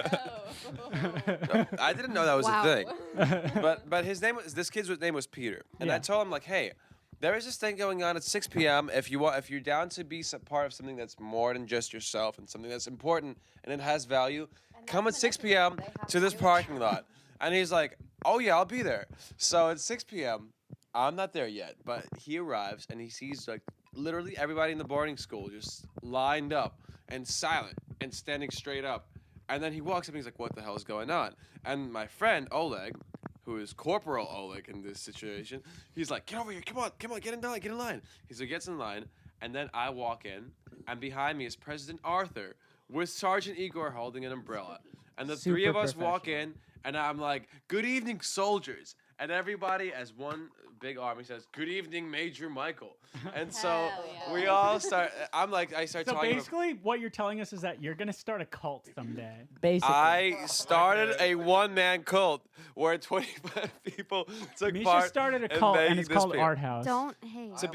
I didn't know that was Wow. a thing. But his name was this kid's name was Peter, and I Yeah. told him like, hey, there is this thing going on at 6 p.m. If you're down to be part of something that's more than just yourself and something that's important and it has value, come at 6 p.m. to this parking lot. And he's like, oh yeah, I'll be there. So at 6 p.m. I'm not there yet, but he arrives and he sees like literally everybody in the boarding school just lined up and silent and standing straight up. And then he walks up and he's like, what the hell is going on? And my friend Oleg, who is Corporal Oleg in this situation, he's like, get over here, come on, get in line. He gets in line, and then I walk in, and behind me is President Arthur with Sergeant Igor holding an umbrella. And the three of Super us walk in, and I'm like, good evening, soldiers. And everybody, as one big army, says, good evening, Major Michael. And so Hell yeah. we all start, I start So talking about, basically, what you're telling us is that you're gonna start a cult someday. Basically. I started a one-man cult where 25 people took Misha part started a in cult, and making it's this called beer. Arthouse. Don't hate. To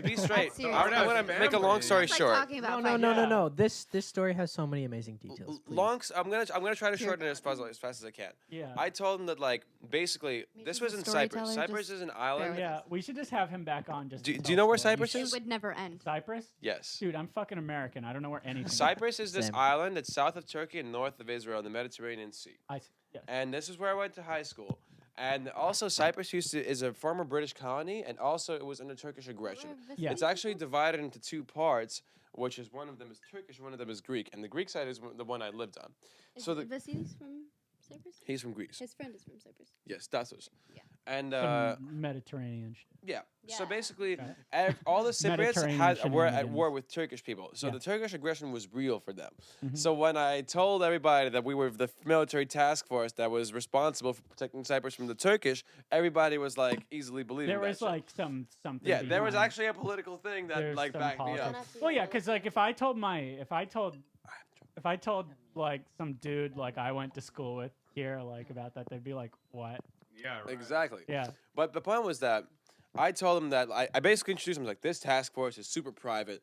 be straight, serious. I'm gonna make a long story It's like short. talking about No, fighting. no, no, no, no. This story has so many amazing details. please. I'm gonna try to shorten it as fast as I can. Yeah. I told him that like basically this Misha's was a in Cyprus. storyteller, Cyprus just is an bear island. with Yeah, we should just have him back on. Just Do to you tell know where stories. Cyprus It is? would never end. Cyprus? Yes. Dude, I'm fucking American. I don't know where anything. Cyprus is this Same. island that's south of Turkey and north of Israel in the Mediterranean Sea. Yes. And this is where I went to high school. And also Cyprus is a former British colony, and also it was under Turkish aggression. Yeah. It's actually divided into two parts, which is one of them is Turkish, one of them is Greek, and the Greek side is the one I lived on. So the Vasilis from Cyprus? he's from Greece. His friend is from Cyprus. Yes, Tassos. Yeah. And Some Mediterranean shit. yeah. So Yeah. basically, Okay. all the Cypriots Mediterranean were at shenanigans. war with Turkish people. So Yeah. the Turkish aggression was real for them. Mhm. So when I told everybody that we were the military task force that was responsible for protecting Cyprus from the Turkish, everybody was like easily believing There that was shit. like something. Yeah, there was behind. actually a political thing that There's like some backed me up. politics. Well, yeah, because like if I told like some dude like I went to school with here like about that, they'd be like, what? Yeah, right. Exactly. Yeah. But the point was that I told him that I basically introduced him like this task force is super private.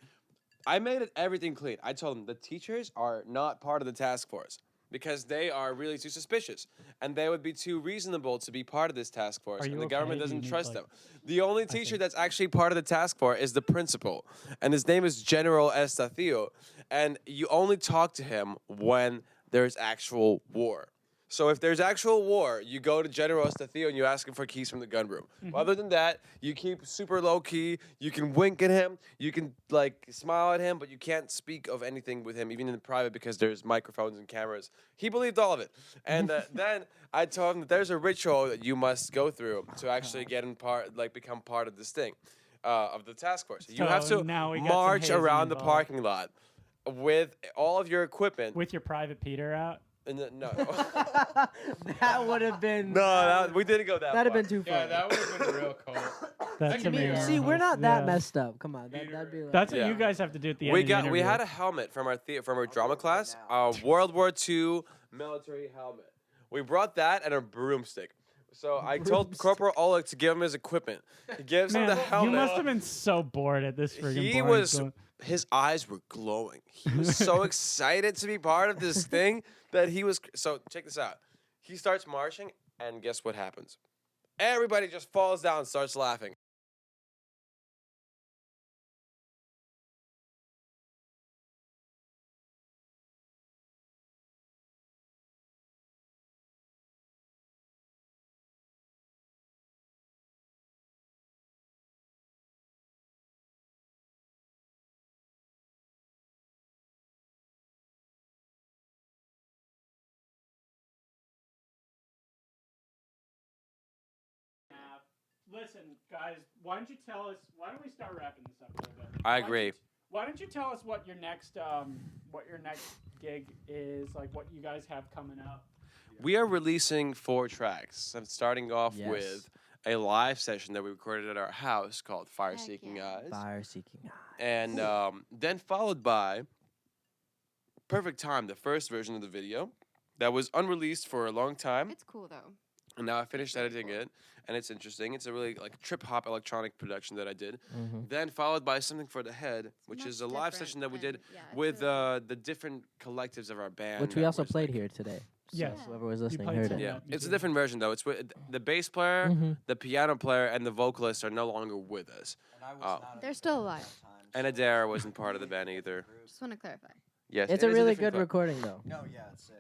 I made it everything clean. I told him the teachers are not part of the task force because they are really too suspicious and they would be too reasonable to be part of this task force. Are And you the okay? government Do you doesn't need, trust like- them. The only teacher think- that's actually part of the task force is the principal, and his name is General Estacio. And you only talk to him when there's actual war. So if there's actual war, you go to General Estacio and you ask him for keys from the gun room. Other than that, you keep super low key. You can wink at him. You can like smile at him, but you can't speak of anything with him, even in private, because there's microphones and cameras. He believed all of it. And then I told him that there's a ritual that you must go through to actually get in part, like become part of this thing, of the task force. You have So to now we got some march hazing around the involved. parking lot with all of your equipment. With your private Peter out. And no, That would have been. we didn't go that That'd have far. been too far. Yeah, that would have been real cold. That's can be amazing. our See, we're not that Yeah. messed up. Come on, that'd be like. That's what Yeah. you guys have to do at the end. We of the we had interview. a helmet from our drama class, World War II military helmet. We brought that and a broomstick. So I told Broomstick. Corporal Oleg to give him his equipment. He gives him Man, the helmet. you must have been so bored at this freaking. He boring was. school. His eyes were glowing. He was so excited to be part of this thing that he was. So check this out. He starts marching, and guess what happens? Everybody just falls down and starts laughing. Listen, guys, why don't you tell us? Why don't we start wrapping this up a little bit? I Why don't agree. you- Why don't you tell us what your next gig is? Like what you guys have coming up? We are releasing 4 tracks. I'm starting off Yes. with a live session that we recorded at our house called Fire Heck Seeking yeah. Eyes. Fire seeking eye. And then followed by Perfect Time, the first version of the video that was unreleased for a long time. It's cool though. And now I finished very editing cool. it, and it's interesting. It's a really like trip hop electronic production that I did. Mhm. Then followed by Something for the Head, which much is a live different session that we than- did yeah, it's with really the different collectives of our band. Which we that also was, played like- here today. So Yes. whoever was listening played heard some it. of Yeah, that, me it's a too. different version though. It's with the bass player, Mhm. the piano player, and the vocalist are no longer with us. And I was Oh. not They're at still the alive. time, And so Adair wasn't part of the band either. Just want to clarify. Yes, It's it a is really different good club. recording though. No, yeah, it's sick.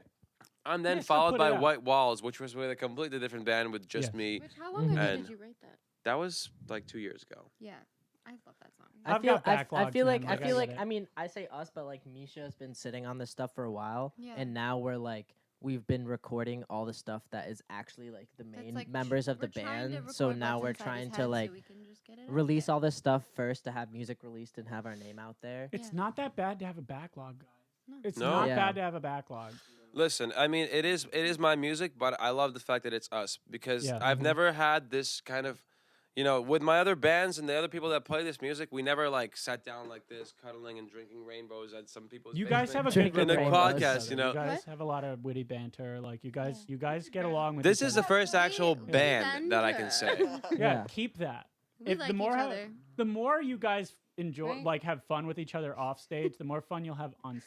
And then Yeah, so followed put by it out. White Walls, which was with a completely different band with just Yes. me. Which how long ago And- did you write that? That was like 2 years ago. Yeah, I love that song. I've got I backlogs, feel like man, I like, I feel get like it. I mean I say us, but like Misha's been sitting on this stuff for a while, Yeah. and now we've been recording all the stuff that is actually like the That's, main like, members of the we're trying to band. So record now what's we're inside his trying head to so like we can just get it out release there. all this stuff first to have music released and have our name out there. It's Yeah. not that bad to have a backlog, guys. No. It's No. not Yeah. bad to have a backlog. Listen, I mean, it is my music, but I love the fact that it's us because Yeah. I've Mhm. never had this kind of, with my other bands and the other people that play this music, we never like sat down like this, cuddling and drinking rainbows at some people's. You guys have a basement. good Drinking in the rapport with rainbows. each podcast, other. you know. You guys What? have a lot of witty banter. Like you guys, Yeah. you guys get along with. This each is the other. first actual We band that I can say. banter. Yeah, keep that. We If like the more each how- other. The more you guys enjoy, Right? like have fun with each other off stage, the more fun you'll have on.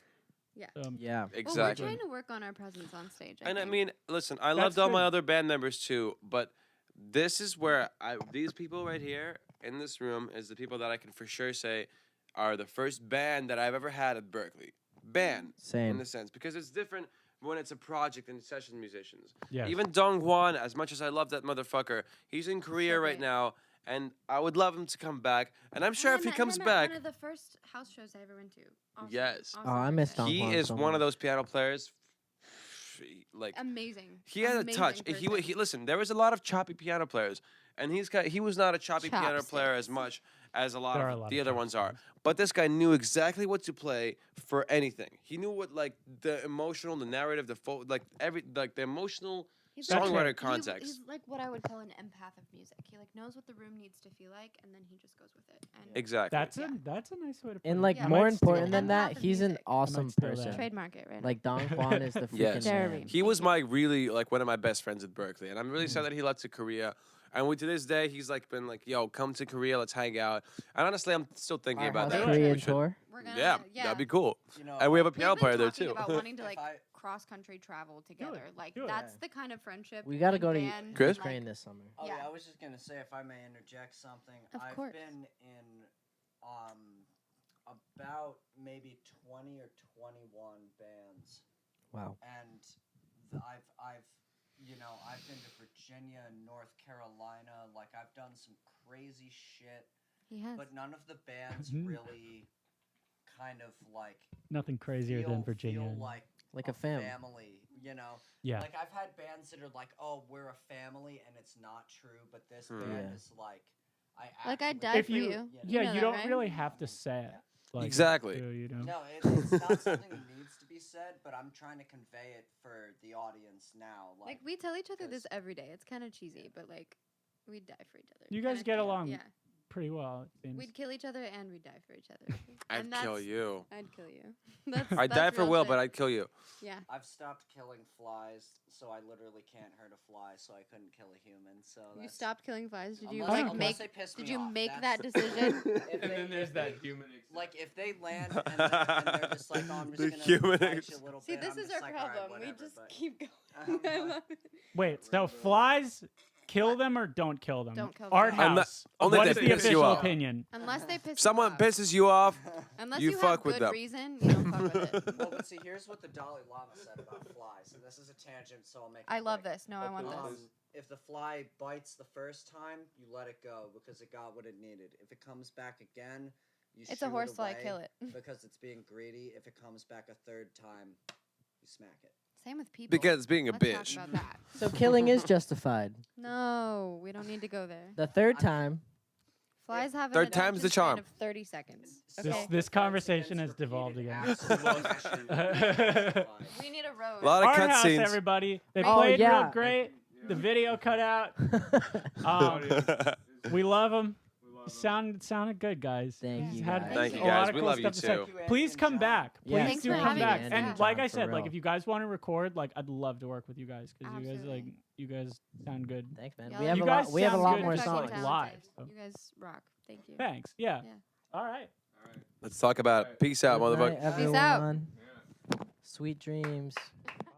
Yeah. Yeah. Well, we're Exactly. trying to work on our presence on stage. And I think. mean, listen, I That's loved all my good. other band members too, but this is where these people right here in this room is the people that I can for sure say are the first band that I've ever had at Berkeley. Band, in Same. the sense, because it's different when it's a project and session musicians. Yeah. Even Dong Hwan, as much as I love that motherfucker, he's in Korea So right great. now, and I would love him to come back. And I'm sure I if he met comes him at back, one of the first house shows I ever went to. Awesome. Yes. Awesome Oh, I miss person. Dong he Hwan is so one of much. those piano players. Like Amazing. he had a Amazing touch. person. He listen. There was a lot of choppy piano players, and he was not a choppy piano player as Chopsticks. much as a lot There are a of lot the of other ones are. But this guy knew exactly what to play for anything. He knew what like the emotional, the narrative, the emotional He's That's like, songwriter it. context. He's like what I would call an empath of music. He like knows what the room needs to feel like, and then he just goes with it. And Exactly. That's Yeah. that's a nice way to put And it. like Yeah. I more might steal important than that. that, Empath of he's an music. awesome steal that. person. trademark it right Like Dong Hwan is the freaking Yes. Jeremy. man. He was my really like one of my best friends at Berkeley, and I'm really sad that he left to Korea. And to this day, he's like been like, "Yo, come to Korea, let's hang out." And honestly, I'm still thinking Art about House that. Do it. Korean We should- tour. We're gonna, Yeah, that'd be cool. You know, And we have a We've piano been player there talking too. about wanting to If like I- cross country travel together. Like Do it. that's the kind of friendship. We got to and go to band Chris? and, Ukraine like, this summer. Oh Yeah. yeah, I was just gonna say if I may interject something. Of I've course. been in about maybe 20 or 21 bands, Wow. and I've been to Virginia and North Carolina. Like I've done some crazy shit, He has. but none of the bands Mhm. really kind of like Nothing crazier than Virginia. feel and- like a fam. family, you know. yeah. Like I've had bands that are like, "Oh, we're a family," and it's not true. But this Hmm. band Yeah. is like, I Like, I'd actually- die If for you, you. yeah, know you that, don't right? really have to say it. Like, Exactly. You know. No, it's not something that needs to be said, but I'm trying to convey it for the audience now. Like we tell each other this 'cause- every day. It's kind of cheesy, but like we'd die for each other. You guys kinda get feel- along Yeah, Pretty well, it seems. we'd kill each other and we'd die for each other. I'd And kill that's- you. I'd kill you. That's, I'd that's die for real Will, shit. but I'd kill you. Yeah. I've stopped killing flies, so I literally can't hurt a fly, so I couldn't kill a human. So You that's- stopped killing flies. Did you unless- like, unless make? they piss Did me you off, make that's- that decision? If they- if they- human. Like if they land and they're just like, "Oh, I'm just The gonna human bite ex- you a little See, bit," this I'm is just our like, "All right, problem. We whatever," just but- keep going. Uh-huh. I love it. Wait, so flies kill them or don't kill them? Don't kill them. Art Unle- House. only What if is they the piss you official off. opinion? Unless they piss If someone you off. pisses you off, Unless you you fuck have with good them. reason, you don't fuck with it. Well, but see, here's what the Dalai Lama said about flies, and this is a tangent, so I'll make it I love quick. this. No, I want this. If the fly bites the first time, you let it go because it got what it needed. If it comes back again, you It's shoo a horsefly. away Kill it. because it's being greedy. If it comes back a third time, you smack it. Same with people. because being a Let's bitch. talk about that. So killing is justified. No, we don't need to go there. The third time, Flies have Third an time's the attention span charm. of 30 seconds. This- Okay. this conversation has devolved again. We need a road. A lot of Art House, cutscenes. everybody. They Oh, played real yeah. great. The video cut out. We love them. Sounded good, guys. Thank you. Had guys. Thank you, a lot guys. of We cool love you stuff to say. too. Please come back. Please Yeah, Thanks do for come having back. us. And Yeah. like I John, for said, like real. if you guys want to record, like I'd love to work with you guys because you guys Absolutely. you guys sound good. Thanks, man. Y'all We are- have You a guys lot. We have a sound lot good more fucking songs. Fucking live, talented. so. You guys rock. Thank you. Thanks. Yeah. Yeah. All right. Let's talk about it. Peace out, Good night, motherfucker. Peace out. everyone. Sweet dreams.